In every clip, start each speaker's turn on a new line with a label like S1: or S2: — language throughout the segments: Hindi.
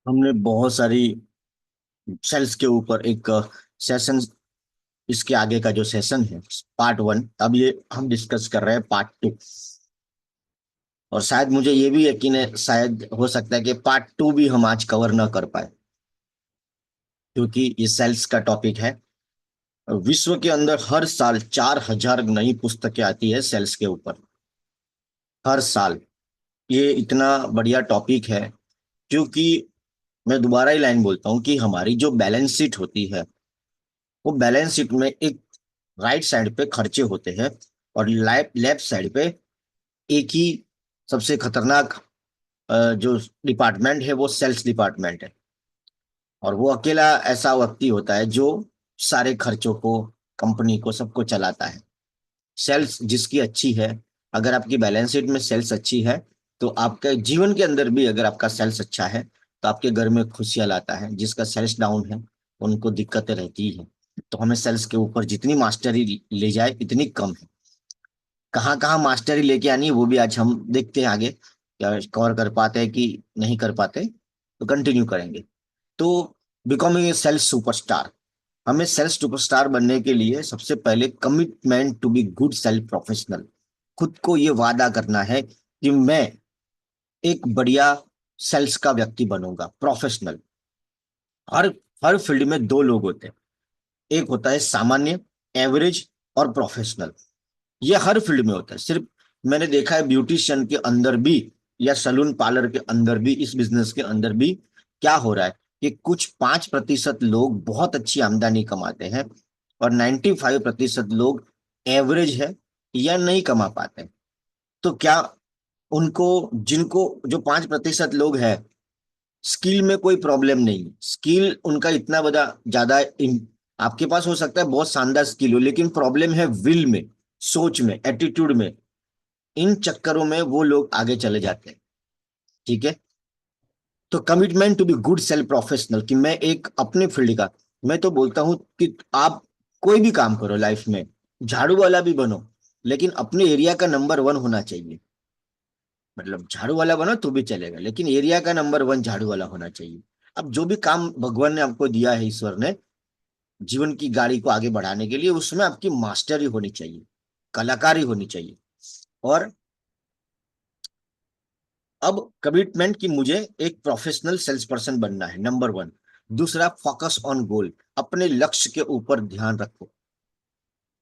S1: हमने बहुत सारी सेल्स के ऊपर एक सेशन, इसके आगे का जो सेशन है पार्ट 1, अब ये हम डिस्कस कर रहे हैं पार्ट 2। और शायद मुझे ये भी यकीन है, शायद हो सकता है कि पार्ट 2 भी हम आज कवर ना कर पाए, क्योंकि ये सेल्स का टॉपिक है। विश्व के अंदर हर साल 4,000 नई पुस्तकें आती है सेल्स के ऊपर, हर साल। ये इतना बढ़िया टॉपिक है, क्योंकि मैं दोबारा ही लाइन बोलता हूँ कि हमारी जो बैलेंस शीट होती है, वो बैलेंस शीट में एक राइट साइड पे खर्चे होते हैं, और लेफ्ट साइड पे एक ही सबसे खतरनाक जो डिपार्टमेंट है वो सेल्स डिपार्टमेंट है। और वो अकेला ऐसा व्यक्ति होता है जो सारे खर्चों को, कंपनी को, सबको चलाता है। सेल्स जिसकी अच्छी है, अगर आपकी बैलेंस शीट में सेल्स अच्छी है, तो आपके जीवन के अंदर भी अगर आपका सेल्स अच्छा है, तो आपके घर में खुशियां लाता है। जिसका सेल्स डाउन है, उनको दिक्कतें रहती है। तो हमें सेल्स के ऊपर जितनी मास्टरी ले जाए इतनी कम है। कहाँ कहाँ मास्टरी लेके आनी है वो भी आज हम देखते हैं आगे, क्या कवर कर पाते हैं कि नहीं कर पाते, तो कंटिन्यू करेंगे। तो बिकमिंग ए सेल्स सुपरस्टार, हमें सेल्स सुपरस्टार बनने के लिए सबसे पहले commitment to be good self professional. खुद को ये वादा करना है कि मैं एक बढ़िया सेल्स का व्यक्ति बनूंगा, प्रोफेशनल। हर हर फील्ड में दो लोग होते हैं, एक होता है सामान्य, एवरेज, और प्रोफेशनल। ये हर फील्ड में होता है। सिर्फ मैंने देखा है ब्यूटिशियन के अंदर भी, या सलून पार्लर के अंदर भी, इस बिजनेस के अंदर भी क्या हो रहा है कि कुछ 5% लोग बहुत अच्छी आमदनी कमाते हैं, और 95% लोग एवरेज है या नहीं कमा पाते। तो क्या उनको, जिनको, जो 5% लोग हैं, स्किल में कोई प्रॉब्लम नहीं, स्किल उनका इतना बड़ा ज्यादा आपके पास हो सकता है बहुत शानदार स्किल हो, लेकिन प्रॉब्लम है विल में, सोच में, एटीट्यूड में। इन चक्करों में वो लोग आगे चले जाते हैं। ठीक है। तो commitment to be good self professional, कि मैं एक अपने फील्ड का, मैं तो बोलता हूं कि आप कोई भी काम करो लाइफ में, झाड़ू वाला भी बनो, लेकिन अपने एरिया का नंबर 1 होना चाहिए। मतलब झाड़ू वाला बनो तो भी चलेगा, लेकिन एरिया का नंबर 1 झाड़ू वाला होना चाहिए। अब जो भी काम भगवान ने आपको दिया है, ईश्वर ने, जीवन की गाड़ी को आगे बढ़ाने के लिए, उसमें आपकी मास्टरी होनी चाहिए, कलाकारी होनी चाहिए। और अब कमिटमेंट कि मुझे एक प्रोफेशनल सेल्स पर्सन बनना है, नंबर 1। दूसरा, फोकस ऑन गोल, अपने लक्ष्य के ऊपर ध्यान रखो।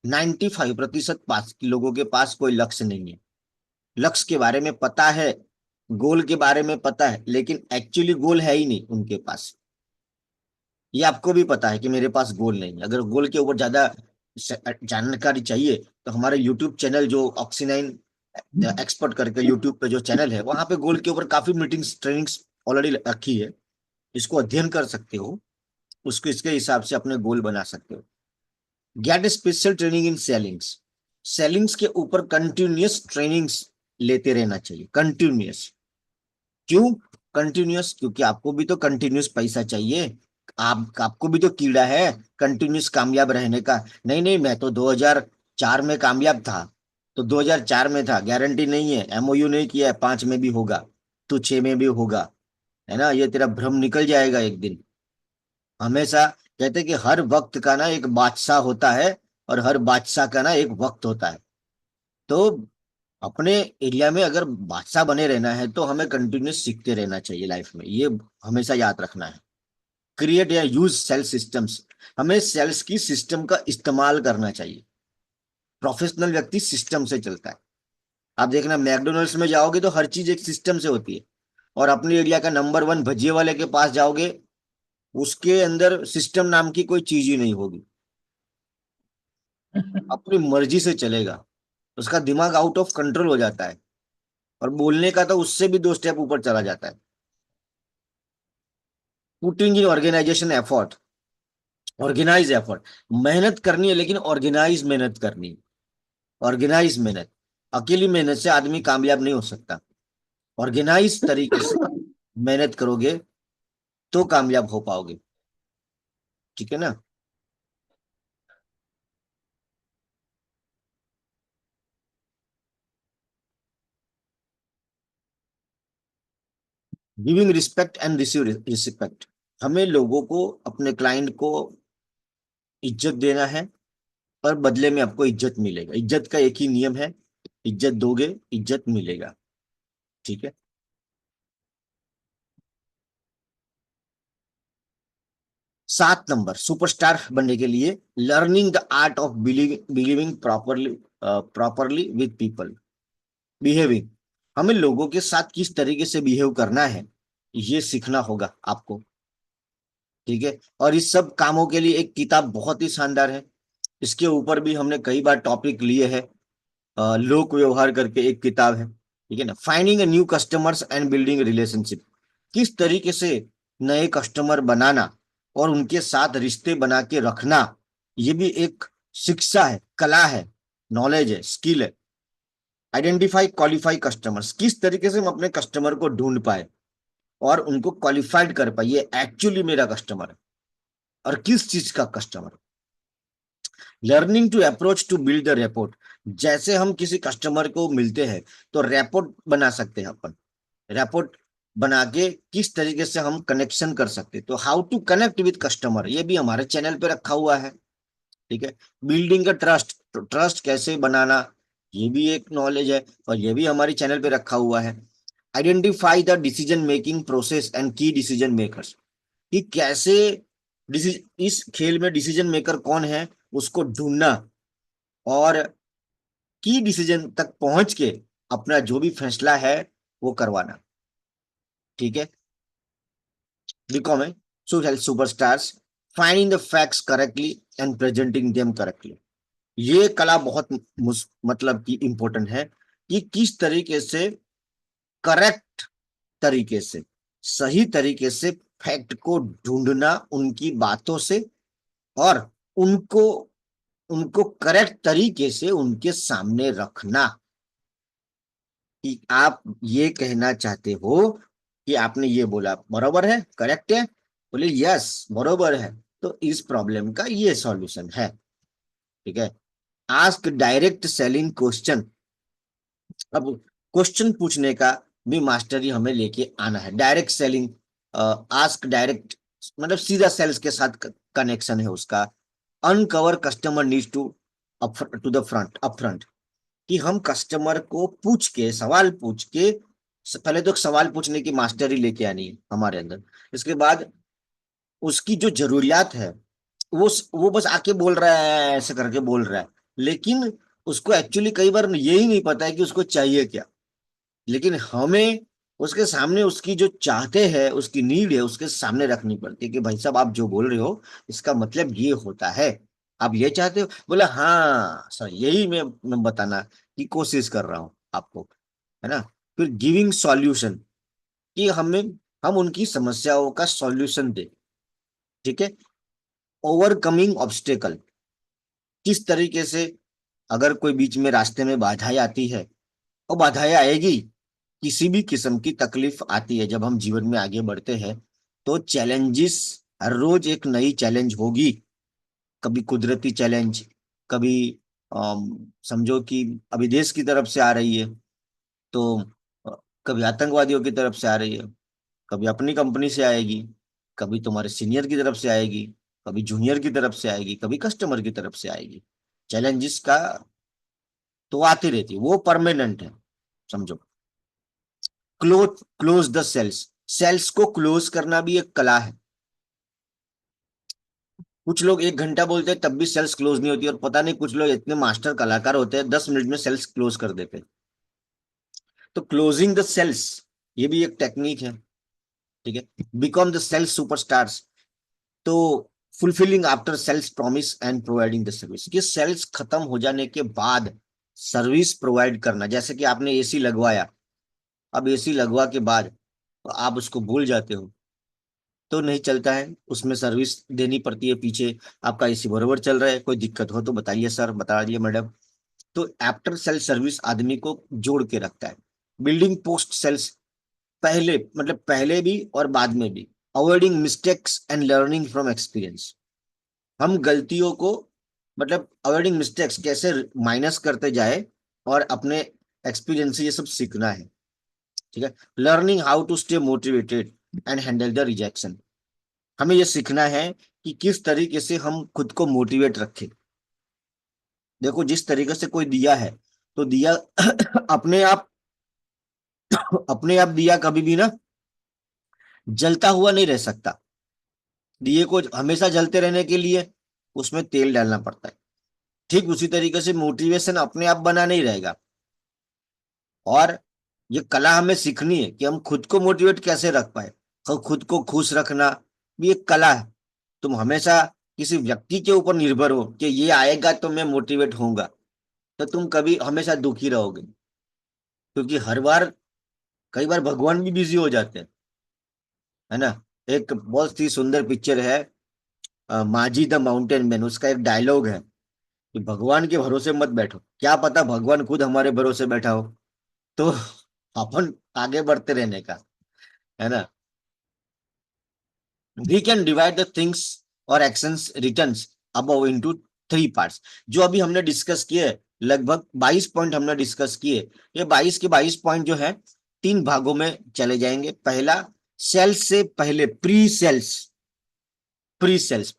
S1: 95% पास लोगों के पास कोई लक्ष्य नहीं है। लक्ष्य के बारे में पता है, गोल के बारे में पता है, लेकिन एक्चुअली गोल है ही नहीं उनके पास। ये आपको भी पता है कि मेरे पास गोल नहीं है। अगर गोल के ऊपर ज्यादा जानकारी चाहिए, तो हमारे यूट्यूब चैनल जो ऑक्सीनाइन एक्सपर्ट करके यूट्यूब पे जो चैनल है, वहां पे गोल के ऊपर काफी मीटिंग्स, ट्रेनिंग्स ऑलरेडी रखी है। इसको अध्ययन कर सकते हो, उसको इसके हिसाब से अपने गोल बना सकते हो। Gate special training in ceilings, ceilings के ऊपर कंटिन्यूअस ट्रेनिंग्स लेते रहना चाहिए, कंटिन्यूअस। क्यों कंटिन्यूअस? क्योंकि आपको भी तो कंटिन्यूअस पैसा चाहिए। आपको भी तो कीड़ा है कंटिन्यूअस कामयाब रहने का। नहीं नहीं, मैं तो 2004 में कामयाब था, तो 2004 में था, गारंटी नहीं है, एमओयू नहीं किया है 5 में भी होगा, तो 6 में भी होगा। है ना, ये तेरा भ्रम निकल जाएगा एक दिन। हमेशा कहते हैं कि हर वक्त का ना एक बादशाह होता है, और हर बादशाह का ना एक वक्त होता है। तो अपने एरिया में अगर बादशाह बने रहना है, तो हमें कंटिन्यूस सीखते रहना चाहिए लाइफ में, ये हमेशा याद रखना है। क्रिएट या यूज सेल्स सिस्टम्स, हमें सेल्स की सिस्टम का इस्तेमाल करना चाहिए। प्रोफेशनल व्यक्ति सिस्टम से चलता है। आप देखना, मैकडोनल्ड्स में जाओगे तो हर चीज एक सिस्टम से होती है, और अपने एरिया का नंबर 1 भजिए वाले के पास जाओगे, उसके अंदर सिस्टम नाम की कोई चीज ही नहीं होगी। अपनी मर्जी से चलेगा, उसका दिमाग आउट ऑफ कंट्रोल हो जाता है, और बोलने का तो उससे भी 2 स्टेप ऊपर चला जाता है। Putting in organisation effort, organise effort, मेहनत करनी है, लेकिन ऑर्गेनाइज मेहनत करनी है। ऑर्गेनाइज मेहनत, अकेली मेहनत से आदमी कामयाब नहीं हो सकता। ऑर्गेनाइज तरीके से मेहनत करोगे तो कामयाब हो पाओगे। ठीक है ना। Giving respect and receive respect, हमें लोगों को, अपने क्लाइंट को इज्जत देना है और बदले में आपको इज्जत मिलेगा। इज्जत का एक ही नियम है, इज्जत दोगे इज्जत मिलेगा। ठीक है। 7 नंबर सुपरस्टार बनने के लिए, learning the art of believing properly, properly with people, behaving, हमें लोगों के साथ किस तरीके से बिहेव करना है ये सीखना होगा आपको। ठीक है। और इस सब कामों के लिए एक किताब बहुत ही शानदार है, इसके ऊपर भी हमने कई बार टॉपिक लिए हैं। लोक व्यवहार करके एक किताब है, ठीक है ना। Finding a new customers and building relationship, किस तरीके से नए कस्टमर बनाना और उनके साथ रिश्ते बना के रखना, ये भी एक शिक्षा है, कला है, नॉलेज है, स्किल है। आइडेंटिफाई क्वालिफाई कस्टमर्स, किस तरीके से हम अपने कस्टमर को ढूंढ पाए और उनको क्वालिफाइड कर पाए, ये एक्चुअली मेरा कस्टमर है और किस चीज का customer. Learning to approach to build the rapport, जैसे हम किसी कस्टमर को मिलते हैं तो रेपोर्ट बना सकते हैं अपन, रेपोर्ट बना के किस तरीके से हम कनेक्शन कर सकते हैं। तो how to connect with customer, ये भी हमारे चैनल पे रखा हुआ है। ठीक है। बिल्डिंग का ट्रस्ट, ट्रस्ट कैसे बनाना, ये भी एक नॉलेज है और ये भी हमारी चैनल पे रखा हुआ है। Identify the decision making process and की डिसीजन मेकर्स, कि कैसे इस खेल में डिसीजन मेकर कौन है उसको ढूंढना और की डिसीजन तक पहुंच के अपना जो भी फैसला है वो करवाना। ठीक है। Become A social superstars, finding the facts correctly and presenting them correctly, ये कला बहुत मतलब कि इंपॉर्टेंट है कि किस तरीके से करेक्ट तरीके से, सही तरीके से फैक्ट को ढूंढना उनकी बातों से और उनको उनको करेक्ट तरीके से उनके सामने रखना, कि आप ये कहना चाहते हो कि आपने ये बोला बरोबर है, करेक्ट है, बोले यस बरोबर है, तो इस प्रॉब्लम का ये सॉल्यूशन है। ठीक है। आस्क डायरेक्ट सेलिंग क्वेश्चन, अब क्वेश्चन पूछने का भी मास्टरी हमें लेके आना है। डायरेक्ट सेलिंग, आस्क डायरेक्ट मतलब सीधा सेल्स के साथ कनेक्शन है उसका। Uncover customer needs to the front upfront, कि हम कस्टमर को पूछ के, सवाल पूछ के, पहले तो सवाल पूछने की मास्टरी लेके आनी है हमारे अंदर। इसके बाद उसकी जो जरूरियात है, वो बस आके बोल रहा है, ऐसे करके बोल रहा है, लेकिन उसको एक्चुअली कई बार यही नहीं पता है कि उसको चाहिए क्या। लेकिन हमें उसके सामने उसकी जो चाहते हैं, उसकी नीड है, उसके सामने रखनी पड़ती है कि भाई साहब आप जो बोल रहे हो इसका मतलब ये होता है, आप ये चाहते हो, बोला हाँ सर यही मैं बताना की कोशिश कर रहा हूँ आपको, है ना। फिर गिविंग सॉल्यूशन, कि हम उनकी समस्याओं का सॉल्यूशन दे। ठीक है। ओवरकमिंग ऑब्स्टेकल, किस तरीके से अगर कोई बीच में रास्ते में बाधाएं आती है, और बाधाएं आएगी, किसी भी किस्म की तकलीफ आती है जब हम जीवन में आगे बढ़ते हैं, तो चैलेंजेस, हर रोज एक नई चैलेंज होगी। कभी कुदरती चैलेंज, कभी समझो कि अभी देश की तरफ से आ रही है, तो अ, कभी आतंकवादियों की तरफ से आ रही है, कभी अपनी कंपनी से आएगी, कभी तुम्हारे सीनियर की तरफ से आएगी, कभी जूनियर की तरफ से आएगी, कभी कस्टमर की तरफ से आएगी। चैलेंजेस का तो आती रहती है, वो परमानेंट है, समझो। क्लोज द सेल्स, सेल्स को क्लोज करना भी एक कला है। कुछ लोग 1 घंटा बोलते हैं तब भी सेल्स क्लोज नहीं होती, और पता नहीं कुछ लोग इतने मास्टर कलाकार होते हैं 10 मिनट में सेल्स क्लोज कर देते हैं। तो क्लोजिंग द सेल्स, ये भी एक टेक्निक है। ठीक है। बिकॉम द सेल्स सुपरस्टार्स, तो fulfilling after sales promise and providing the service, कि सेल्स खत्म हो जाने के बाद सर्विस प्रोवाइड करना। जैसे कि आपने एसी लगवाया, अब एसी लगवा के बाद तो आप उसको भूल जाते हो, तो नहीं चलता है, उसमें सर्विस देनी पड़ती है पीछे। आपका एसी बरोबर चल रहा है, कोई दिक्कत हो तो बताइए सर, बता दिए मैडम। तो आफ्टर सेल सर्विस आदमी को जोड़ के रखता है। बिल्डिंग पोस्ट सेल्स, पहले मतलब पहले भी और बाद में भी। Avoiding mistakes and learning from experience, हम गलतियों को मतलब अवॉइडिंग मिस्टेक्स कैसे माइनस करते जाए और अपने एक्सपीरियंस से ये सब सीखना है। ठीक है। Learning how to stay motivated and handle the rejection. हमें ये सीखना है कि किस तरीके से हम खुद को मोटिवेट रखें। देखो, जिस तरीके से कोई दिया है, तो दिया अपने आप अपने आप दिया कभी भी ना जलता हुआ नहीं रह सकता। दिए को हमेशा जलते रहने के लिए उसमें तेल डालना पड़ता है। ठीक उसी तरीके से मोटिवेशन अपने आप बना नहीं रहेगा। और ये कला हमें सीखनी है कि हम खुद को मोटिवेट कैसे रख पाए। खुद को खुश रखना भी एक कला है। तुम हमेशा किसी व्यक्ति के ऊपर निर्भर हो कि ये आएगा तो मैं मोटिवेट होऊंगा, तो तुम कभी हमेशा दुखी रहोगे। क्योंकि हर बार, कई बार भगवान भी बिजी हो जाते हैं, है ना। एक बहुत ही सुंदर पिक्चर है, माजी द माउंटेन मैन। उसका एक डायलॉग है कि भगवान के भरोसे मत बैठो, क्या पता भगवान खुद हमारे भरोसे बैठा हो। तो अपन आगे बढ़ते रहने का, है ना। We can divide the things और actions returns above into three parts. जो अभी हमने डिस्कस किए, लगभग 22 पॉइंट हमने डिस्कस किए। ये 22 के 22 पॉइंट जो है तीन भागों में चले जाएंगे। पहला, सेल्स से पहले, प्री सेल्स, प्री सेल्स।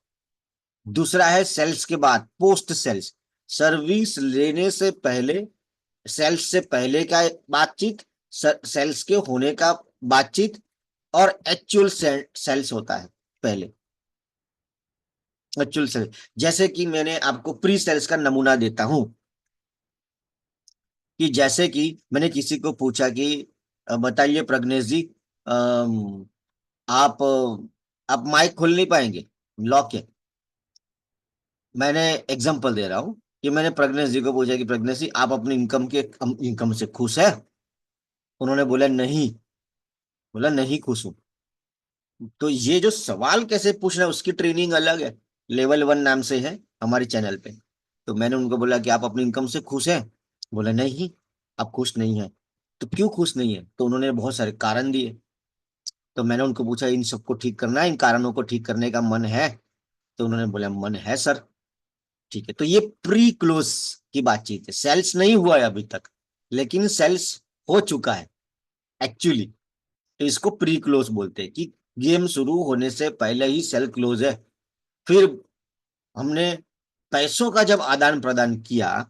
S1: दूसरा है सेल्स के बाद, पोस्ट सेल्स, सर्विस लेने से पहले, सेल्स से पहले का बातचीत, सेल्स के होने का बातचीत, और एक्चुअल सेल्स होता है पहले, एक्चुअल सेल्स। जैसे कि मैंने आपको प्री सेल्स का नमूना देता हूं, कि जैसे कि मैंने किसी को पूछा कि बताइए प्रज्ञेश जी, अम, आप माइक खोल नहीं पाएंगे, लॉक है। मैंने एग्जांपल दे रहा हूं कि मैंने प्रज्ञेश जी को पूछा कि प्रज्ञेश जी, आप अपनी इनकम से खुश है? उन्होंने बोला नहीं। बोला नहीं खुश हूं। तो ये जो सवाल कैसे पूछना है उसकी ट्रेनिंग अलग है। लेवल 1 नाम से है हमारे चैनल पे। तो मैंने उनको बोला कि आप अपनी इनकम से खुश हैं? बोला नहीं, आप खुश नहीं है। तो क्यों खुश नहीं है? तो उन्होंने बहुत सारे कारण दिए। तो मैंने उनको पूछा, इन सबको ठीक करना है, इन कारणों को ठीक करने का मन है? तो उन्होंने बोला मन है सर। ठीक है, तो ये प्री क्लोज की बातचीत है। सेल्स नहीं हुआ है अभी तक, लेकिन सेल्स हो चुका है एक्चुअली। तो इसको प्री क्लोज बोलते हैं कि गेम शुरू होने से पहले ही सेल क्लोज है। फिर हमने पैसों का जब आदान प्रदान किया,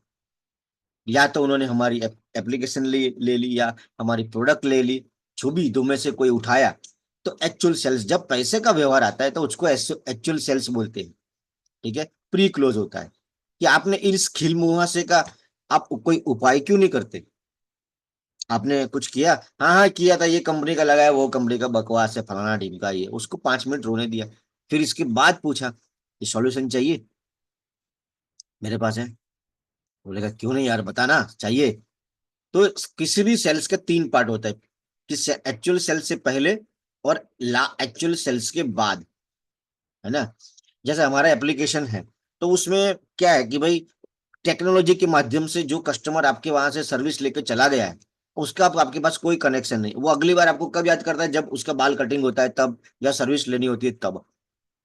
S1: या तो उन्होंने हमारी एप्लीकेशन ले ली या हमारी प्रोडक्ट ले ली, जो भी दो में से कोई उठाया, तो एक्चुअल सेल्स, जब पैसे का व्यवहार आता है तो उसको एक्चुअल सेल्स बोलते हैं। ठीक है, प्री क्लोज होता है कि आपने इस खिल मुहासे का आप कोई उपाय क्यों नहीं करते? आपने कुछ किया, हाँ हाँ किया था, ये कंपनी का लगाया, वो कंपनी का बकवास है, फलाना ढिमका, ये उसको 5 मिनट रोने दिया। फिर इसके बाद पूछा कि सॉल्यूशन चाहिए? मेरे पास है। बोलेगा क्यों नहीं यार, बताना चाहिए। तो किसी भी सेल्स के तीन पार्ट होता है, कि एक्चुअल सेल्स से पहले और ला एक्चुअल सेल्स के बाद, है ना। जैसे हमारा एप्लीकेशन है, तो उसमें क्या है कि भाई टेक्नोलॉजी के माध्यम से जो कस्टमर आपके वहां से सर्विस लेके चला गया है, उसका आपके पास कोई कनेक्शन नहीं। वो अगली बार आपको कब याद करता है? जब उसका बाल कटिंग होता है तब, या सर्विस लेनी होती है तब।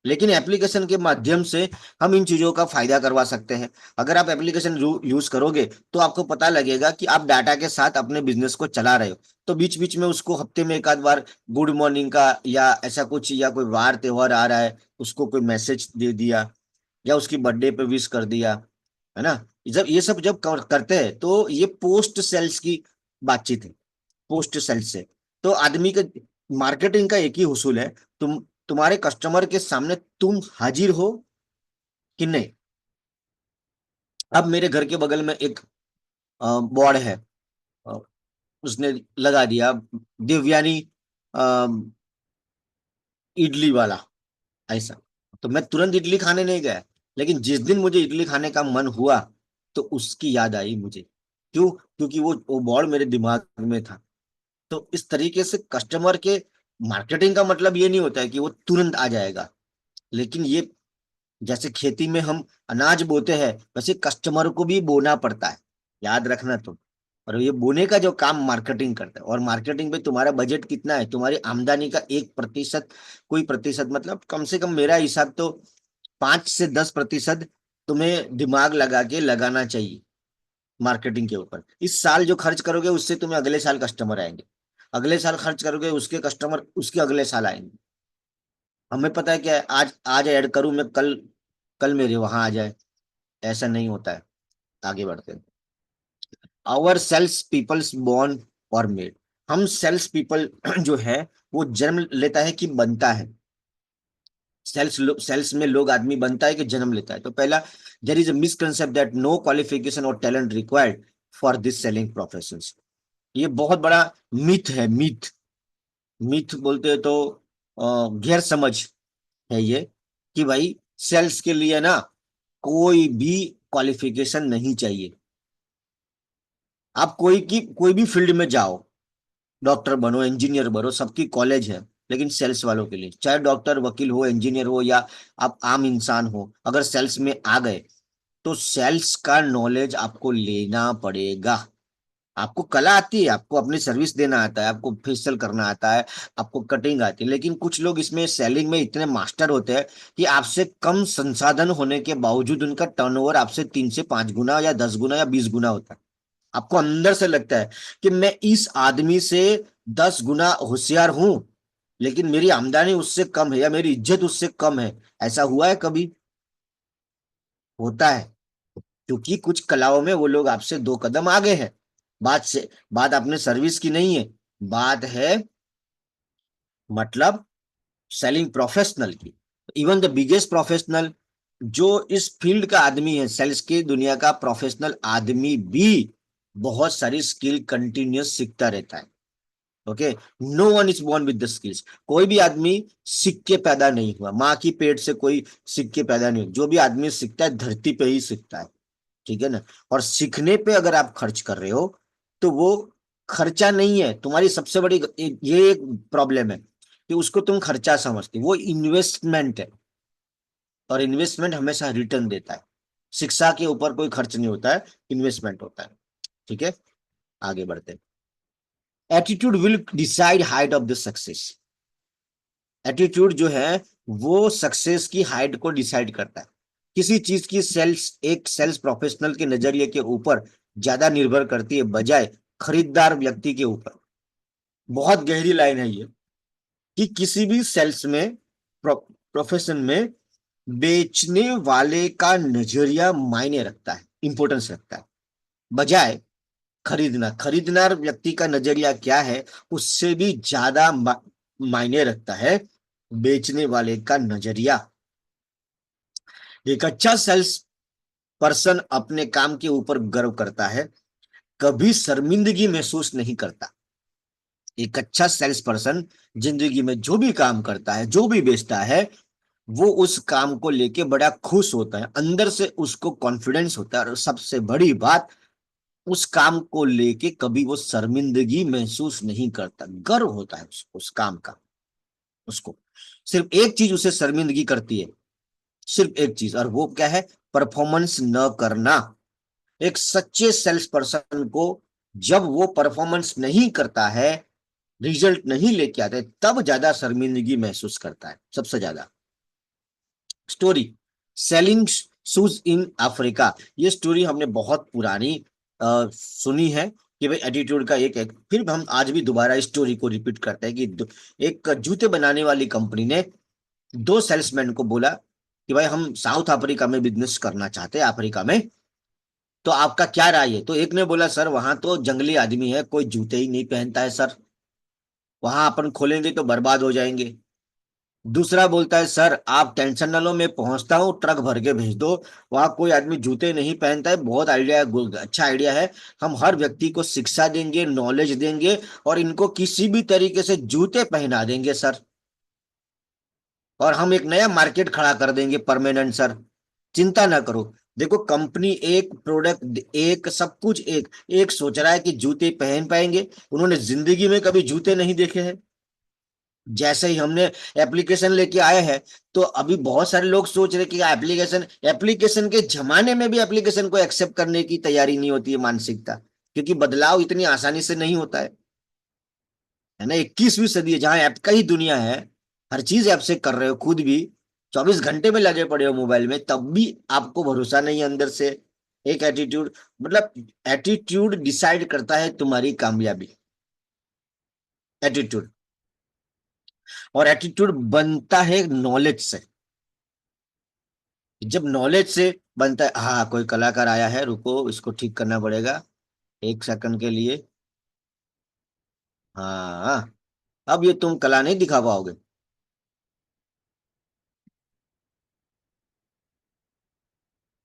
S1: लेकिन एप्लीकेशन के माध्यम से हम इन चीजों का फायदा करवा सकते हैं। अगर आप एप्लीकेशन यूज करोगे तो आपको पता लगेगा कि आप डाटा के साथ अपने बिजनेस को चला रहे हो। तो बीच बीच में उसको हफ्ते में एक आध बार गुड मॉर्निंग का या ऐसा कुछ, या कोई वार त्योहार आ रहा है उसको कोई मैसेज दे दिया, या उसकी बर्थडे पे विश कर दिया, है ना। जब ये सब जब करते हैं तो ये पोस्ट सेल्स की बातचीत है। पोस्ट सेल्स से तो आदमी का, मार्केटिंग का एक ही उसूल है, तुम्हारे कस्टमर के सामने तुम हाजिर हो कि नहीं। अब मेरे घर के बगल में एक बोर्ड है, अ, उसने लगा दिया दिव्यानी अ, इडली वाला, ऐसा। तो मैं तुरंत इडली खाने नहीं गया, लेकिन जिस दिन मुझे इडली खाने का मन हुआ तो उसकी याद आई मुझे। क्यों? क्योंकि वो बोर्ड मेरे दिमाग में था। तो इस तरीके से कस्टमर के, मार्केटिंग का मतलब ये नहीं होता है कि वो तुरंत आ जाएगा, लेकिन ये, जैसे खेती में हम अनाज बोते हैं, वैसे कस्टमर को भी बोना पड़ता है, याद रखना तुम। और ये बोने का जो काम मार्केटिंग करता है, और मार्केटिंग पे तुम्हारा बजट कितना है? तुम्हारी आमदनी का 1%, कोई प्रतिशत, मतलब कम से कम मेरा हिसाब तो 5 से 10% तुम्हें दिमाग लगा के लगाना चाहिए मार्केटिंग के ऊपर। इस साल जो खर्च करोगे उससे तुम्हें अगले साल कस्टमर आएंगे। अगले साल खर्च करोगे उसके कस्टमर उसके अगले साल आएंगे। हमें पता है कि आज आज ऐड करूं मैं, कल कल मेरे वहां आ जाए, ऐसा नहीं होता है। आगे बढ़ते हैं। आवर सेल्स पीपल्स बोर्न और मेड। हम सेल्स पीपल जो है वो जन्म लेता है कि बनता है? सेल्स में लोग आदमी बनता है कि जन्म लेता है? तो पहला, there is a misconcept that no qualification और talent required for this selling profession. ये बहुत बड़ा मिथ है, मिथ। मिथ बोलते हैं तो गैर समझ है ये, कि भाई सेल्स के लिए ना कोई भी क्वालिफिकेशन नहीं चाहिए। आप कोई भी फील्ड में जाओ, डॉक्टर बनो, इंजीनियर बनो, सबकी कॉलेज है। लेकिन सेल्स वालों के लिए, चाहे डॉक्टर, वकील हो, इंजीनियर हो, या आप आम इंसान हो, अगर सेल्स में आ गए तो सेल्स का नॉलेज आपको लेना पड़ेगा। आपको कला आती है, आपको अपनी सर्विस देना आता है, आपको फेशियल करना आता है, आपको कटिंग आती है। लेकिन कुछ लोग इसमें सेलिंग में इतने मास्टर होते हैं कि आपसे कम संसाधन होने के बावजूद उनका टर्नओवर आपसे 3 से 5 गुना या 10 गुना या 20 गुना होता है। आपको अंदर से लगता है कि मैं इस आदमी से 10 गुना होशियार हूं, लेकिन मेरी आमदनी उससे कम है या मेरी इज्जत उससे कम है। ऐसा हुआ है कभी? होता है। क्योंकि कुछ कलाओं में वो लोग आपसे 2 कदम आगे हैं। बात अपने सर्विस की नहीं है, बात है मतलब सेलिंग प्रोफेशनल की। इवन द बिगेस्ट प्रोफेशनल जो इस फील्ड का आदमी है, सेल्स की दुनिया का प्रोफेशनल आदमी भी बहुत सारी स्किल कंटिन्यूस सीखता रहता है। Okay, no one is born with the skills. कोई भी आदमी सीख के पैदा नहीं हुआ, माँ की पेट से कोई सीख के पैदा नहीं हुआ। जो भी आदमी सीखता है धरती पे ही सीखता है, ठीक है ना। और सीखने पे अगर आप खर्च कर रहे हो तो वो खर्चा नहीं है। तुम्हारी सबसे बड़ी ये एक प्रॉब्लम है कि उसको तुम खर्चा समझते हो, वो इन्वेस्टमेंट है। और इन्वेस्टमेंट हमेशा रिटर्न देता है। शिक्षा के ऊपर कोई खर्च नहीं होता है, इन्वेस्टमेंट होता है। ठीक है, आगे बढ़ते हैं। Attitude will decide height of the success. Attitude जो है वो सक्सेस की हाइट को डिसाइड करता है। किसी चीज की एक सेल्स प्रोफेशनल के नजरिए के ऊपर ज्यादा निर्भर करती है बजाय खरीदार व्यक्ति के ऊपर। बहुत गहरी लाइन है ये, कि किसी भी सेल्स में, प्रोफेशन में बेचने वाले का नजरिया मायने रखता है, इंपॉर्टेंस रखता है, बजाय खरीदनार व्यक्ति का नजरिया क्या है उससे भी ज्यादा मायने रखता है बेचने वाले का नजरिया। एक अच्छा सेल्स पर्सन अपने काम के ऊपर गर्व करता है, कभी शर्मिंदगी महसूस नहीं करता। एक अच्छा सेल्स पर्सन जिंदगी में जो भी काम करता है, जो भी बेचता है, वो उस काम को लेके बड़ा खुश होता है, अंदर से उसको कॉन्फिडेंस होता है। और सबसे बड़ी बात, उस काम को लेके कभी वो शर्मिंदगी महसूस नहीं करता, गर्व होता है उस काम का। उसको सिर्फ एक चीज उसे शर्मिंदगी करती है, सिर्फ एक चीज, और वो क्या है? परफॉर्मेंस न करना। एक सच्चे सेल्स पर्सन को जब वो परफॉर्मेंस नहीं करता है, रिजल्ट नहीं लेके आता है, तब ज्यादा शर्मिंदगी महसूस करता है, सबसे ज्यादा। Story, selling shoes in Africa. ये स्टोरी हमने बहुत पुरानी सुनी है कि भाई एटीट्यूड का एक फिर हम आज भी दोबारा इस स्टोरी को रिपीट करते हैं कि एक जूते बनाने वाली कंपनी ने 2 सेल्समैन को बोला कि भाई हम साउथ अफ्रीका में बिजनेस करना चाहते हैं, अफ्रीका में, तो आपका क्या राय है? तो एक ने बोला, सर वहां तो जंगली आदमी है, कोई जूते ही नहीं पहनता है सर, वहां अपन खोलेंगे तो बर्बाद हो जाएंगे। दूसरा बोलता है, सर आप टेंशन ना लो, मैं पहुंचता हूँ, ट्रक भर के भेज दो, वहां कोई आदमी जूते नहीं पहनता है, बहुत आइडिया है, अच्छा आइडिया है, हम हर व्यक्ति को शिक्षा देंगे, नॉलेज देंगे, और इनको किसी भी तरीके से जूते पहना देंगे सर, और हम एक नया मार्केट खड़ा कर देंगे परमानेंट सर, चिंता ना करो। देखो, कंपनी एक प्रोडक्ट, एक सब कुछ, एक सोच रहा है कि जूते पहन पाएंगे, उन्होंने जिंदगी में कभी जूते नहीं देखे हैं। जैसे ही हमने एप्लीकेशन लेके आए हैं, तो अभी बहुत सारे लोग सोच रहे कि एप्लीकेशन एप्लीकेशन के जमाने में भी एप्लीकेशन को एक्सेप्ट करने की तैयारी नहीं होती है मानसिकता, क्योंकि बदलाव इतनी आसानी से नहीं होता है ना। 21वीं सदी है, जहां ऐप का ही दुनिया है, हर चीज ऐप से कर रहे हो, खुद भी 24 घंटे में लगे पड़े हो मोबाइल में, तब भी आपको भरोसा नहीं है अंदर से। एक एटीट्यूड, मतलब एटीट्यूड डिसाइड करता है तुम्हारी कामयाबी। एटीट्यूड। और एटीट्यूड बनता है नॉलेज से। जब नॉलेज से बनता है, हाँ कोई कलाकार आया है, रुको इसको ठीक करना पड़ेगा, एक सेकंड के लिए। हाँ, अब ये तुम कला नहीं दिखा पाओगे।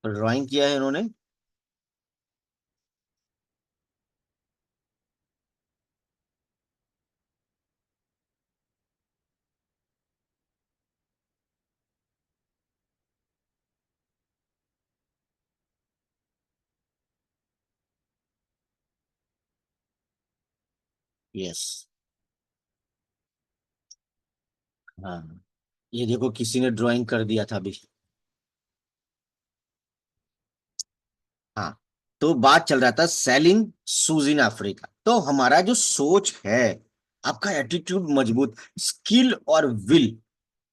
S1: ड्राइंग किया है इन्होंने। यस। हाँ, ये देखो किसी ने ड्राइंग कर दिया था अभी। हाँ, तो बात चल रहा था सेलिंग शूज इन अफ्रीका। तो हमारा जो सोच है, आपका एटीट्यूड मजबूत, स्किल और विल।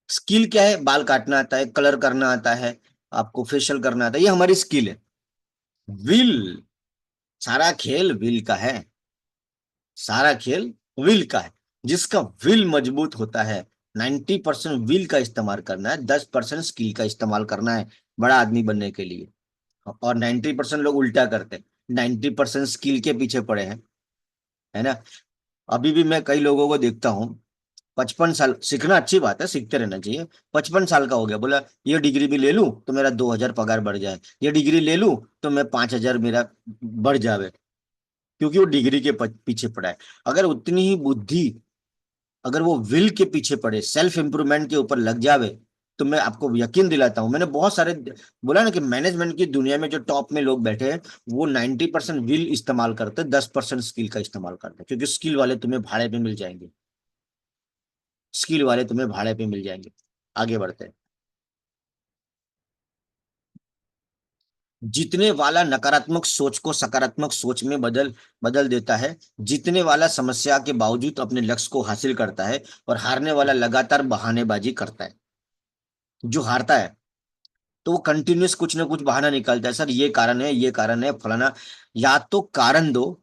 S1: स्किल क्या है? बाल काटना आता है, कलर करना आता है, आपको फेशियल करना आता है, ये हमारी स्किल है। विल, सारा खेल विल का है। सारा खेल विल का है। जिसका विल मजबूत होता है, 90% विल का इस्तेमाल करना है, 10% स्किल का इस्तेमाल करना है बड़ा आदमी बनने के लिए। और 90% लोग उल्टा करते हैं, 90% स्किल के पीछे पड़े हैं, है ना। अभी भी मैं कई लोगों को देखता हूँ, 55 साल, सीखना अच्छी बात है, सीखते रहना चाहिए। 55 साल का हो गया, बोला ये डिग्री भी ले लूं तो मेरा 2,000 पगार बढ़ जाए, ये डिग्री ले लूं तो मैं 5,000 मेरा बढ़ जावे। क्योंकि वो डिग्री के पीछे पड़ा है। अगर उतनी ही बुद्धि, अगर वो विल के पीछे पड़े, सेल्फ इंप्रूवमेंट के ऊपर लग जावे, तो मैं आपको यकीन दिलाता हूं, मैंने बहुत सारे, बोला ना कि मैनेजमेंट की दुनिया में जो टॉप में लोग बैठे हैं, वो 90% विल इस्तेमाल करते हैं, 10% स्किल का इस्तेमाल करते हैं, क्योंकि स्किल वाले तुम्हें भाड़े पे मिल जाएंगे। स्किल वाले तुम्हें भाड़े पे मिल जाएंगे। आगे बढ़ते हैं। जीतने वाला नकारात्मक सोच को सकारात्मक सोच में बदल बदल देता है। जीतने वाला समस्या के बावजूद अपने लक्ष्य को हासिल करता है, और हारने वाला लगातार बहानेबाजी करता है। जो हारता है, तो वो कंटिन्यूस कुछ ना कुछ बहाना निकालता है, सर ये कारण है, ये कारण है, फलाना। या तो कारण दो,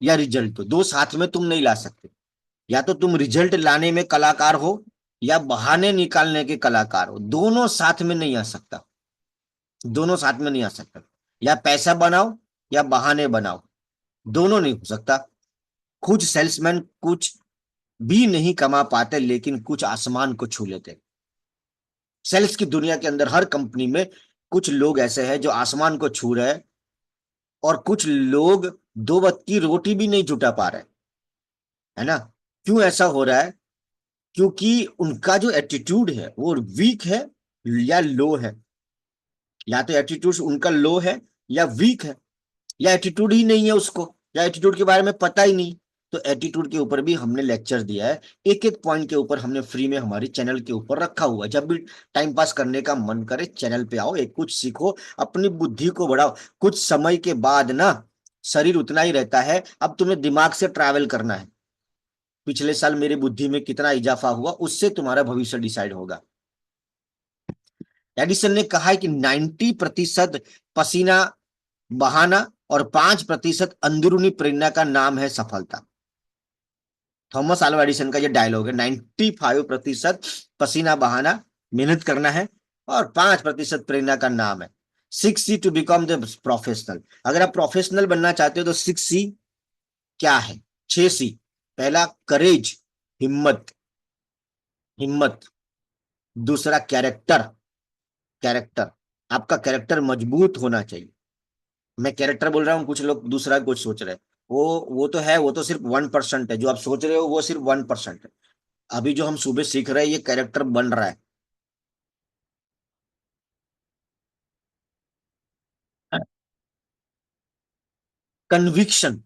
S1: या रिजल्ट दो, दो साथ में तुम नहीं ला सकते। या तो तुम रिजल्ट लाने में कलाकार हो, या बहाने निकालने के कलाकार हो, दोनों साथ में नहीं आ सकता। दोनों साथ में नहीं आ सकता। या पैसा बनाओ, या बहाने बनाओ, दोनों नहीं हो सकता। कुछ सेल्समैन कुछ भी नहीं कमा पाते, लेकिन कुछ आसमान को छू लेते। सेल्स की दुनिया के अंदर हर कंपनी में कुछ लोग ऐसे हैं जो आसमान को छू रहे हैं, और कुछ लोग दो वक्त की रोटी भी नहीं जुटा पा रहे, है ना। क्यों ऐसा हो रहा है? क्योंकि उनका जो एटीट्यूड है वो वीक है, या लो है। या तो एटीट्यूड उनका लो है, या वीक है, या एटीट्यूड ही नहीं है उसको, या एटीट्यूड के बारे में पता ही नहीं। तो एटीट्यूड के ऊपर भी हमने लेक्चर दिया है, एक एक पॉइंट के ऊपर हमने फ्री में हमारी चैनल के ऊपर रखा हुआ है। जब भी टाइम पास करने का मन करे, चैनल पे आओ, एक कुछ सीखो, अपनी बुद्धि को बढ़ाओ। कुछ समय के बाद ना, शरीर उतना ही रहता है, अब तुम्हें दिमाग से ट्रैवल करना है। पिछले साल मेरी बुद्धि में कितना इजाफा हुआ, उससे तुम्हारा भविष्य डिसाइड होगा। एडिसन ने कहा है कि 90% पसीना बहाना और 5% अंदरूनी प्रेरणा का नाम है सफलता। थॉमस आल्वा एडिसन का ये डायलॉग है, 95% पसीना बहाना, मेहनत करना है, और 5% प्रेरणा का नाम है। 6C to become the professional. अगर आप प्रोफेशनल बनना चाहते हो तो 6C क्या है? 6C। पहला करेज, हिम्मत, हिम्मत। दूसरा कैरेक्टर, कैरेक्टर, आपका कैरेक्टर मजबूत होना चाहिए। मैं कैरेक्टर बोल रहा हूँ, कुछ लोग दूसरा कुछ सोच रहे हैं। वो तो है, वो तो सिर्फ 1% है, जो आप सोच रहे हो वो सिर्फ 1% है। अभी जो हम सुबह सीख रहे हैं, ये कैरेक्टर बन रहा है। कन्विक्शन,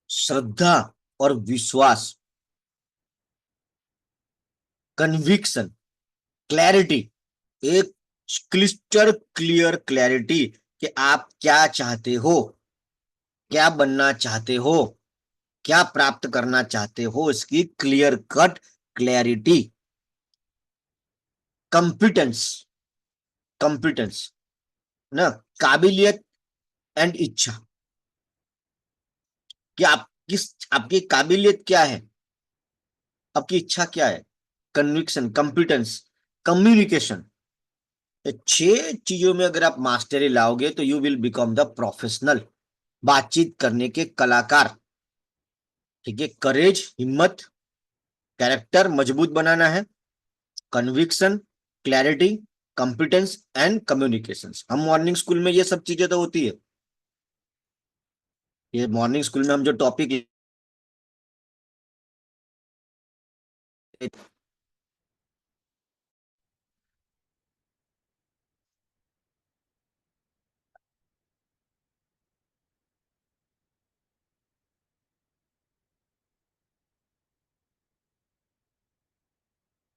S1: श्रद्धा और विश्वास। कन्विक्शन, क्लैरिटी, एक क्लिस्टर क्लियर क्लैरिटी कि आप क्या चाहते हो, क्या बनना चाहते हो, क्या प्राप्त करना चाहते हो, इसकी clear cut clarity. Competence, competence ना, काबिलियत एंड इच्छा, कि आप किस आपकी काबिलियत क्या है, आपकी इच्छा क्या है, कन्विक्शन, कॉम्पिटेंस, कम्युनिकेशन। ये 6 चीजों में अगर आप मास्टरी लाओगे तो you will become the professional, बातचीत करने के कलाकार। ठीक है, करेज, हिम्मत, कैरेक्टर मजबूत बनाना है, conviction, clarity, competence and communication. हम मॉर्निंग स्कूल में ये सब चीजें तो होती है। ये मॉर्निंग स्कूल में हम जो टॉपिक,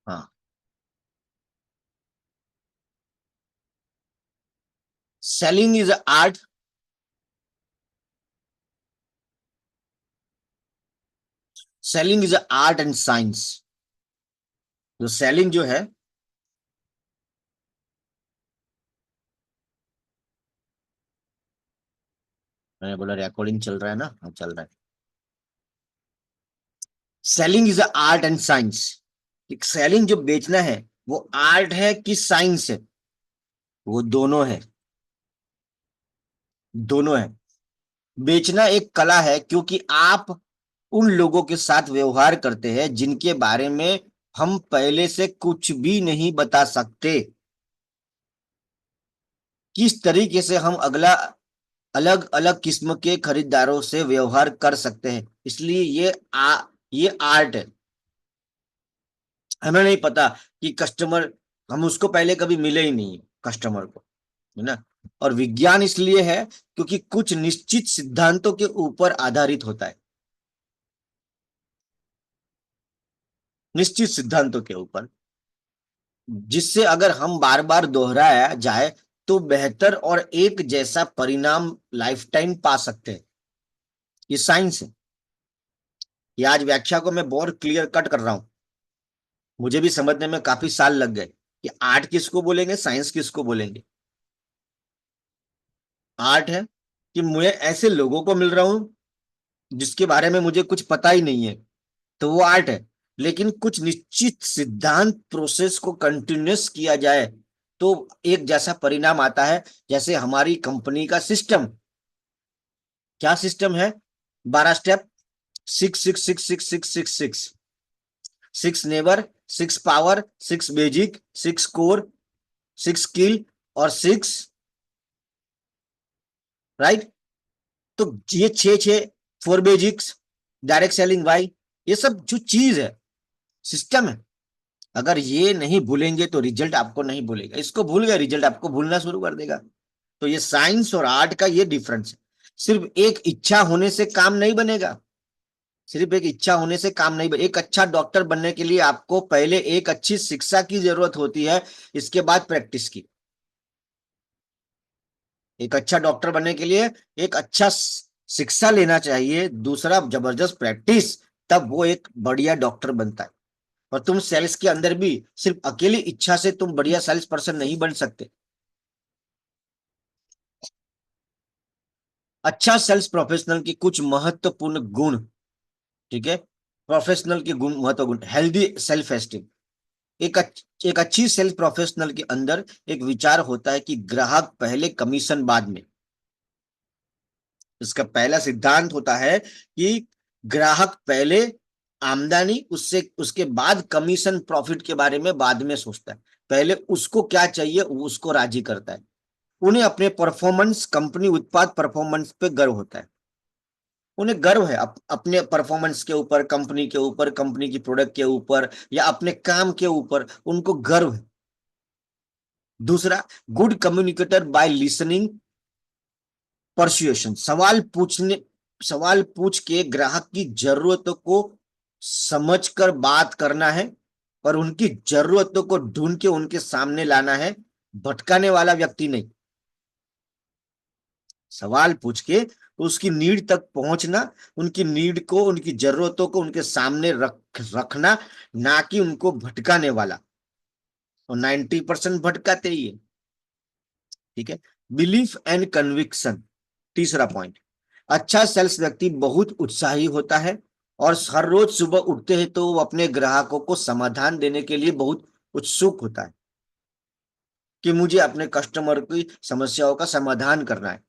S1: हाँ, selling is art, selling is art and science. जो सेलिंग जो है, मैंने बोला रिकॉर्डिंग चल रहा है ना, हाँ चल रहा है। Selling is art and science. Selling जो बेचना है वो आर्ट है कि साइंस है? वो दोनों है, दोनों है। बेचना एक कला है क्योंकि आप उन लोगों के साथ व्यवहार करते हैं जिनके बारे में हम पहले से कुछ भी नहीं बता सकते। किस तरीके से हम अगला अलग अलग किस्म के खरीदारों से व्यवहार कर सकते हैं, इसलिए ये आर्ट है। हमें नहीं पता कि कस्टमर, हम उसको पहले कभी मिले ही नहीं कस्टमर को, है ना। और विज्ञान इसलिए है क्योंकि कुछ निश्चित सिद्धांतों के ऊपर आधारित होता है, निश्चित सिद्धांतों के ऊपर, जिससे अगर हम बार बार दोहराया जाए तो बेहतर और एक जैसा परिणाम लाइफ टाइम पा सकते हैं। ये साइंस है। ये आज व्याख्या को मैं बहुत क्लियर कट कर रहा हूं, मुझे भी समझने में काफी साल लग गए कि आर्ट किसको बोलेंगे, साइंस किसको बोलेंगे। आर्ट है कि मैं ऐसे लोगों को मिल रहा हूं जिसके बारे में मुझे कुछ पता ही नहीं है, तो वो आर्ट है। लेकिन कुछ निश्चित सिद्धांत प्रोसेस को कंटिन्यूस किया जाए तो एक जैसा परिणाम आता है। जैसे हमारी कंपनी का सिस्टम, क्या सिस्टम है? 12 step, 6 6 6 6 6 6 6, 6 neighbour, 6 power, 6 basic, 6 core, 6 skill और 6 राइट। तो ये 6 6, 4 बेजिक्स, डायरेक्ट सेलिंग वाई, ये सब जो चीज है, सिस्टम है। अगर ये नहीं भूलेंगे तो रिजल्ट आपको नहीं भूलेगा, इसको भूल गए रिजल्ट आपको भूलना शुरू कर देगा। तो ये साइंस और आर्ट का ये डिफरेंस है। सिर्फ एक इच्छा होने से काम नहीं बनेगा, सिर्फ एक इच्छा होने से काम नहीं बने। एक अच्छा डॉक्टर बनने के लिए आपको पहले एक अच्छी शिक्षा की जरूरत होती है, इसके बाद प्रैक्टिस की। एक अच्छा डॉक्टर बनने के लिए एक अच्छा शिक्षा लेना चाहिए, दूसरा जबरदस्त प्रैक्टिस, तब वो एक बढ़िया डॉक्टर बनता है। और तुम सेल्स के अंदर भी सिर्फ अकेली इच्छा से तुम बढ़िया सेल्स पर्सन नहीं बन सकते। अच्छा सेल्स प्रोफेशनल की कुछ महत्वपूर्ण गुण, ठीक है, प्रोफेशनल के गुण, महत्व गुण, हेल्दी सेल्फ एस्टीम। एक अच्छी सेल्स प्रोफेशनल के अंदर एक विचार होता है कि ग्राहक पहले, कमीशन बाद में। इसका पहला सिद्धांत होता है कि ग्राहक पहले, आमदनी उससे, उसके बाद कमीशन प्रॉफिट के बारे में बाद में सोचता है। पहले उसको क्या चाहिए वो उसको राजी करता है। उन्हें अपने परफॉर्मेंस, कंपनी उत्पाद परफॉर्मेंस पे गर्व होता है। उन्हें गर्व है अपने परफॉर्मेंस के ऊपर, कंपनी के ऊपर, कंपनी की प्रोडक्ट के ऊपर या अपने काम के ऊपर उनको गर्व है। दूसरा, good communicator by listening persuasion. सवाल पूछ के ग्राहक की जरूरतों को समझकर बात करना है और उनकी जरूरतों को ढूंढ के उनके सामने लाना है, भटकाने वाला व्यक्ति नहीं। सवाल पूछ के उसकी नीड तक पहुंचना, उनकी नीड को, उनकी जरूरतों को उनके सामने रखना, ना कि उनको भटकाने वाला। और 90% भटकाते ही है। ठीक है, बिलीफ एंड कन्विक्शन, तीसरा पॉइंट। अच्छा सेल्स व्यक्ति बहुत उत्साही होता है और हर रोज सुबह उठते हैं तो वो अपने ग्राहकों को समाधान देने के लिए बहुत उत्सुक होता है कि मुझे अपने कस्टमर की समस्याओं का समाधान करना है।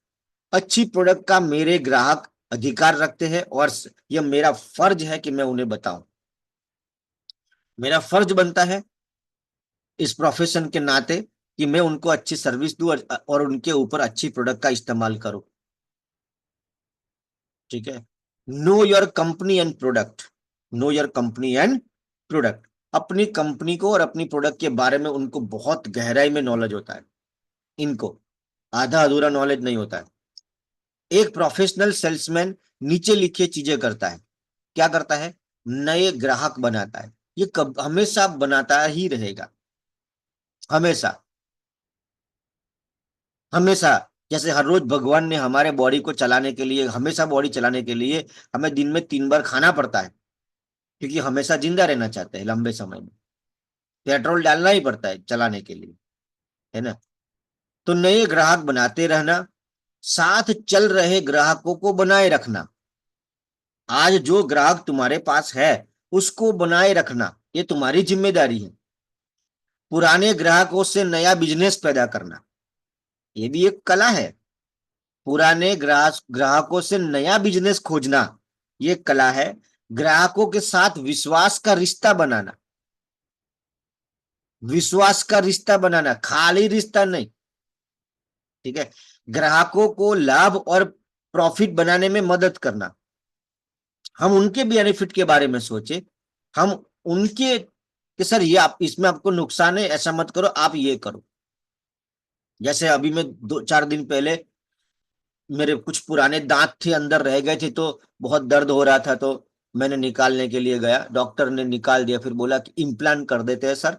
S1: अच्छी प्रोडक्ट का मेरे ग्राहक अधिकार रखते हैं और यह मेरा फर्ज है कि मैं उन्हें बताऊं। मेरा फर्ज बनता है इस प्रोफेशन के नाते कि मैं उनको अच्छी सर्विस दूं और उनके ऊपर अच्छी प्रोडक्ट का इस्तेमाल करूं। ठीक है। Know your company and product. Know your company and product. अपनी कंपनी को और अपनी प्रोडक्ट के बारे में उनको बहुत गहराई में नॉलेज होता है। इनको आधा अधूरा नॉलेज नहीं होता है। एक प्रोफेशनल सेल्समैन नीचे लिखी चीजें करता है। क्या करता है? नए ग्राहक बनाता है। ये कब हमेशा बनाता ही रहेगा। हमेशा। हमेशा। जैसे हर रोज भगवान ने हमारे बॉडी को चलाने के लिए, हमेशा बॉडी चलाने के लिए हमें दिन में 3 बार खाना पड़ता है, क्योंकि हमेशा जिंदा रहना चाहते हैं लंबे समय में। पेट्रोल डालना ही पड़ता है चलाने के लिए, है ना। तो नए ग्राहक बनाते रहना, साथ चल रहे ग्राहकों को बनाए रखना। आज जो ग्राहक तुम्हारे पास है उसको बनाए रखना, ये तुम्हारी जिम्मेदारी है। पुराने ग्राहकों से नया बिजनेस पैदा करना, ये भी एक कला है। पुराने ग्राहकों से नया बिजनेस खोजना, ये कला है। ग्राहकों के साथ विश्वास का रिश्ता बनाना, विश्वास का रिश्ता बनाना, खाली रिश्ता नहीं। ठीक है। ग्राहकों को लाभ और प्रॉफिट बनाने में मदद करना। हम उनके बेनिफिट के बारे में सोचे। हम उनके कि सर ये आप इसमें आपको नुकसान है, ऐसा मत करो, आप ये करो। जैसे अभी मैं 2-4 दिन पहले मेरे कुछ पुराने दांत थे, अंदर रह गए थे, तो बहुत दर्द हो रहा था, तो मैंने निकालने के लिए गया। डॉक्टर ने निकाल दिया, फिर बोला कि इम्प्लांट कर देते हैं सर।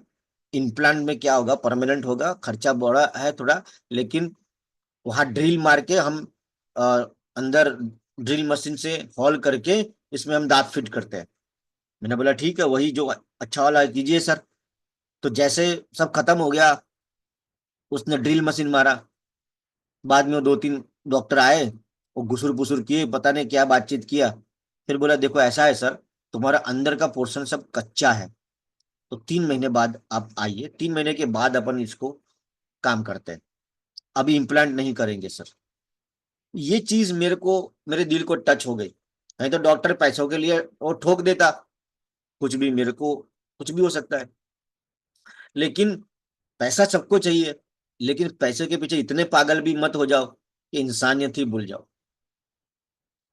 S1: इम्प्लांट में क्या होगा, परमानेंट होगा, खर्चा बड़ा है थोड़ा, लेकिन वहां ड्रिल मार के हम अ, अंदर ड्रिल मशीन से हॉल करके इसमें हम दांत फिट करते हैं। मैंने बोला ठीक है, वही जो अच्छा वाला है कीजिए सर। तो जैसे सब खत्म हो गया, उसने ड्रिल मशीन मारा। बाद में वो 2-3 डॉक्टर आए, वो घुसुर पुसुर किए, पता नहीं क्या बातचीत किया। फिर बोला देखो ऐसा है सर, तुम्हारा अंदर का पोर्शन सब कच्चा है, तो 3 महीने बाद आप आइए, 3 महीने के बाद अपन इसको काम करते हैं, अभी इम्प्लांट नहीं करेंगे सर। ये चीज मेरे दिल को टच हो गई। नहीं तो डॉक्टर पैसों के लिए वो ठोक देता, कुछ भी, मेरे को कुछ भी हो सकता है। लेकिन पैसा सबको चाहिए, लेकिन पैसे के पीछे इतने पागल भी मत हो जाओ कि इंसानियत ही भूल जाओ।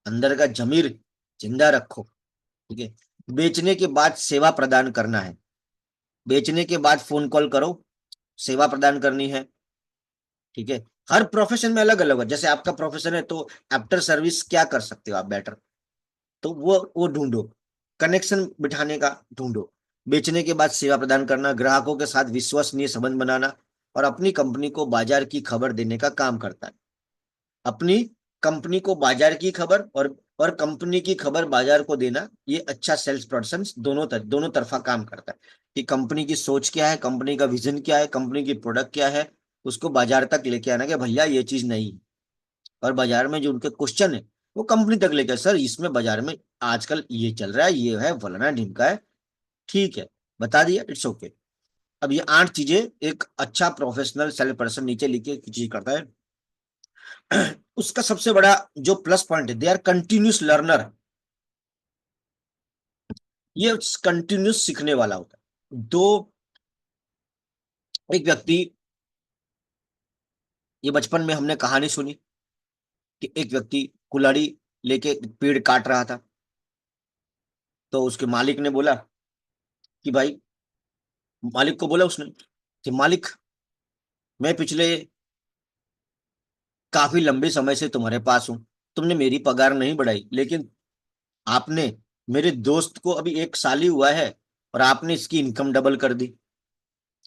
S1: अंदर का जमीर जिंदा रखो। ठीक है। बेचने के बाद सेवा प्रदान करना है। बेचने के बाद फोन कॉल करो, सेवा प्रदान करनी है। ठीक है। हर प्रोफेशन में अलग अलग है। जैसे आपका प्रोफेशन है तो आफ्टर सर्विस क्या कर सकते हो आप बेटर, तो वो ढूंढो। कनेक्शन बिठाने का ढूंढो। बेचने के बाद सेवा प्रदान करना, ग्राहकों के साथ विश्वसनीय संबंध बनाना, और अपनी कंपनी को बाजार की खबर देने का काम करता है। अपनी कंपनी को बाजार की खबर और कंपनी की खबर बाजार को देना, ये अच्छा सेल्स पर्सन दोनों तरफा काम करता है। कि कंपनी की सोच क्या है, कंपनी का विजन क्या है, कंपनी की प्रोडक्ट क्या है, उसको बाजार तक लेके आना कि भैया ये चीज नहीं है। और बाजार में जो उनके क्वेश्चन है वो कंपनी तक लेके, सर इसमें बाजार में आजकल ये चल रहा है, ये है, फलाना ढिमका है। ठीक है, बता दिया, इट्स ओके। अब ये 8 चीजें एक अच्छा प्रोफेशनल सेल पर्सन नीचे लिखे चीज करता है। उसका सबसे बड़ा जो प्लस पॉइंट है, दे आर कंटिन्यूस लर्नर। ये कंटिन्यूस सीखने वाला होता है। एक व्यक्ति, ये बचपन में हमने कहानी सुनी कि एक व्यक्ति कुल्हाड़ी लेके पेड़ काट रहा था। तो उसके मालिक ने बोला कि भाई, मालिक को बोला उसने कि मालिक, मैं पिछले काफी लंबे समय से तुम्हारे पास हूं, तुमने मेरी पगार नहीं बढ़ाई, लेकिन आपने मेरे दोस्त को अभी 1 साल ही हुआ है और आपने इसकी इनकम डबल कर दी।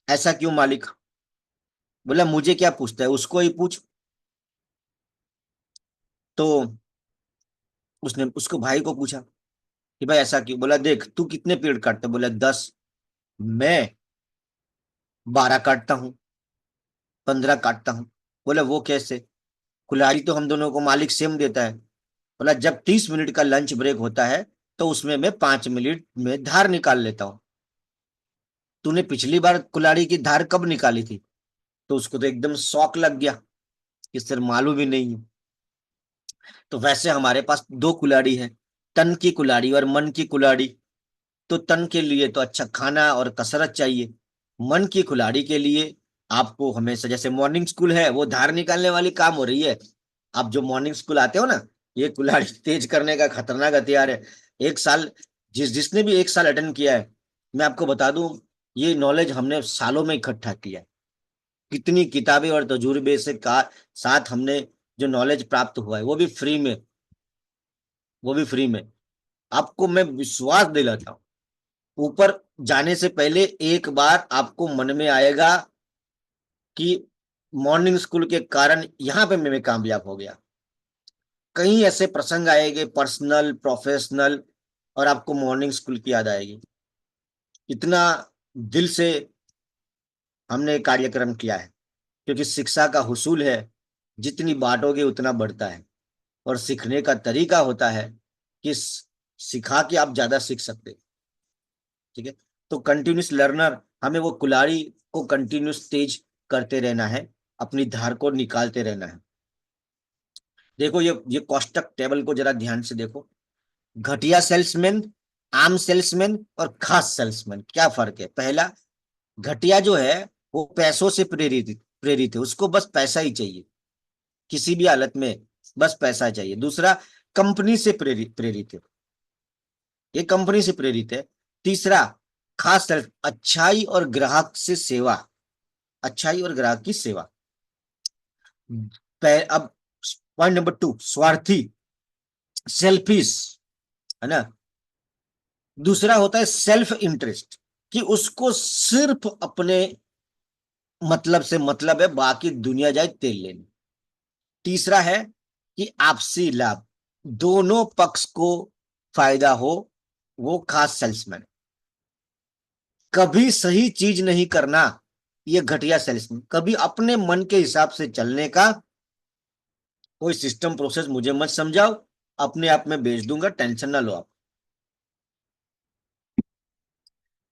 S1: ऐसा क्यों मालिक? बोला मुझे क्या पूछता है, उसको ही पूछ। तो उसने उसको भाई को पूछा कि भाई ऐसा क्यों? बोला देख, तू कितने पेड़ काटता? बोला 10। मैं 12 काटता हूँ, 15 काटता हूँ। बोला वो कैसे? कुल्हाड़ी तो हम दोनों को मालिक सेम देता है। बोला जब 30 मिनट का लंच ब्रेक होता है तो उसमें मैं 5 मिनट में धार निकाल लेता हूँ। तूने पिछली बार कुल्हाड़ी की धार कब निकाली थी? तो उसको तो एकदम शौक लग गया कि सर मालूम ही नहीं है। तो वैसे हमारे पास दो कुल्हाड़ी है, तन की कुल्हाड़ी और मन की कुल्हाड़ी। तो तन के लिए तो अच्छा खाना और कसरत चाहिए। मन की कुल्हाड़ी के लिए आपको हमेशा, जैसे मॉर्निंग स्कूल है वो धार निकालने वाली काम हो रही है। आप जो मॉर्निंग स्कूल आते हो ना, ये कुल्हाड़ी तेज करने का खतरनाक हथियार है। एक साल, जिसने भी एक साल अटेंड किया है, मैं आपको बता दूं, ये नॉलेज हमने सालों में इकट्ठा किया है। कितनी किताबें और तजुर्बे से का साथ हमने जो नॉलेज प्राप्त हुआ है, वो भी फ्री में, वो भी फ्री में। आपको मैं विश्वास दिलाता हूँ, ऊपर जाने से पहले एक बार आपको मन में आएगा कि मॉर्निंग स्कूल के कारण यहाँ पे मैं कामयाब हो गया। कई ऐसे प्रसंग आएंगे पर्सनल प्रोफेशनल, और आपको मॉर्निंग स्कूल की याद आएगी। इतना दिल से हमने कार्यक्रम किया है, क्योंकि शिक्षा का हुसूल है, जितनी बांटोगे उतना बढ़ता है। और सीखने का तरीका होता है कि सिखा के आप ज्यादा सीख सकते हैं। ठीक है। तो कंटिन्यूस लर्नर, हमें वो कुल्हाड़ी को कंटिन्यूस तेज करते रहना है, अपनी धार को निकालते रहना है। देखो ये कोष्टक टेबल को जरा ध्यान से देखो। घटिया सेल्समैन, आम सेल्समैन और खास सेल्समैन, क्या फर्क है? पहला, घटिया जो है वो पैसों से प्रेरित प्रेरित है, उसको बस पैसा ही चाहिए, किसी भी हालत में बस पैसा चाहिए। दूसरा, कंपनी से प्रेरित प्रेरित है, ये कंपनी से प्रेरित है। तीसरा, खास सेल्फ, अच्छाई और ग्राहक से सेवा, अच्छाई और ग्राहक की सेवा। अब पॉइंट नंबर 2, स्वार्थी, सेल्फिश, है ना। दूसरा होता है सेल्फ इंटरेस्ट, कि उसको सिर्फ अपने मतलब से मतलब है, बाकी दुनिया जाए तेल लेने। तीसरा है कि आपसी लाभ, दोनों पक्ष को फायदा हो, वो खास सेल्समैन। कभी सही चीज नहीं करना, ये घटिया सेल्समैन। कभी अपने मन के हिसाब से चलने का कोई सिस्टम प्रोसेस मुझे मत समझाओ, अपने आप में बेच दूंगा, टेंशन ना लो आप।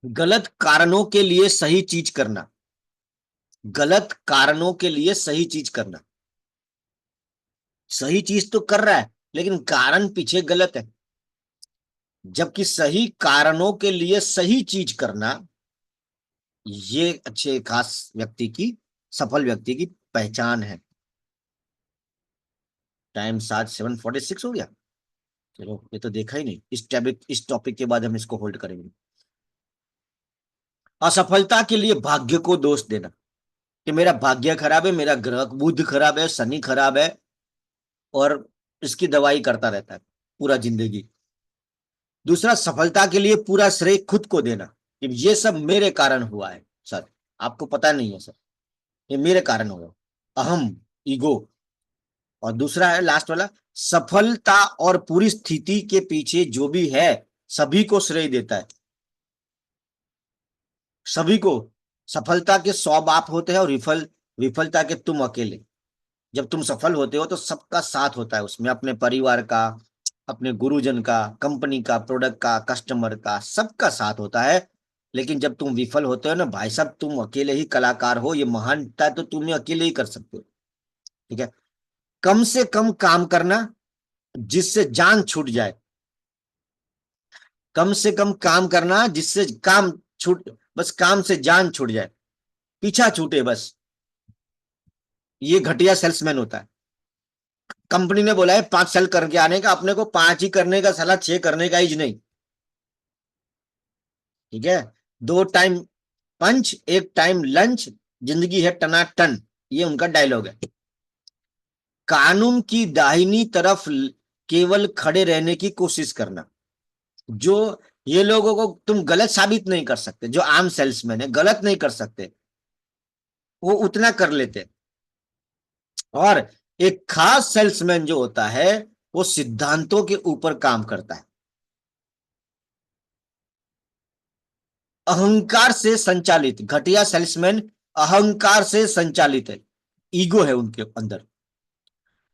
S1: गलत कारणों के लिए सही चीज करना, गलत कारणों के लिए सही चीज करना। सही चीज तो कर रहा है लेकिन कारण पीछे गलत है। जबकि सही कारणों के लिए सही चीज करना, ये अच्छे खास व्यक्ति की, सफल व्यक्ति की पहचान है। टाइम 7:46 हो गया। चलो, ये तो देखा ही नहीं। इस टॉपिक के बाद हम इसको होल्ड करेंगे। असफलता के लिए भाग्य को दोष देना, कि मेरा भाग्य खराब है, मेरा ग्रह बुध खराब है, शनि खराब है, और इसकी दवाई करता रहता है पूरा जिंदगी। दूसरा, सफलता के लिए पूरा श्रेय खुद को देना, कि ये सब मेरे कारण हुआ है सर, आपको पता नहीं है सर, ये मेरे कारण हुआ। अहम, ईगो। और दूसरा है लास्ट वाला, सफलता और पूरी स्थिति के पीछे जो भी है सभी को श्रेय देता है, सभी को। सफलता के 100 बाप होते हैं और विफलता के तुम अकेले। जब तुम सफल होते हो तो सबका साथ होता है उसमें, अपने परिवार का, अपने गुरुजन का, कंपनी का, प्रोडक्ट का, कस्टमर का, सबका साथ होता है। लेकिन जब तुम विफल होते हो ना भाई साहब, तुम अकेले ही कलाकार हो, ये महानता तो तुम्हें अकेले ही कर सकते हो। ठीक है। कम से कम काम करना जिससे जान छूट जाए, कम से कम काम करना जिससे काम छूट, बस काम से जान छूट जाए, पीछा छूटे बस, ये घटिया सेल्समैन होता है। कंपनी ने बोला है 5 सेल करके आने का, अपने को 5 ही करने का, साला 6 करने का ही नहीं। ठीक है। 2 टाइम पंच, 1 टाइम लंच, जिंदगी है टनाटन, ये उनका डायलॉग है। कानून की दाहिनी तरफ केवल खड़े रहने की कोशिश करना, जो ये लोगों को तुम गलत साबित नहीं कर सकते, जो आम सेल्समैन है गलत नहीं कर सकते, वो उतना कर लेते। और एक खास सेल्समैन जो होता है वो सिद्धांतों के ऊपर काम करता है, अहंकार से संचालित। घटिया सेल्समैन अहंकार से संचालित है, ईगो है उनके अंदर।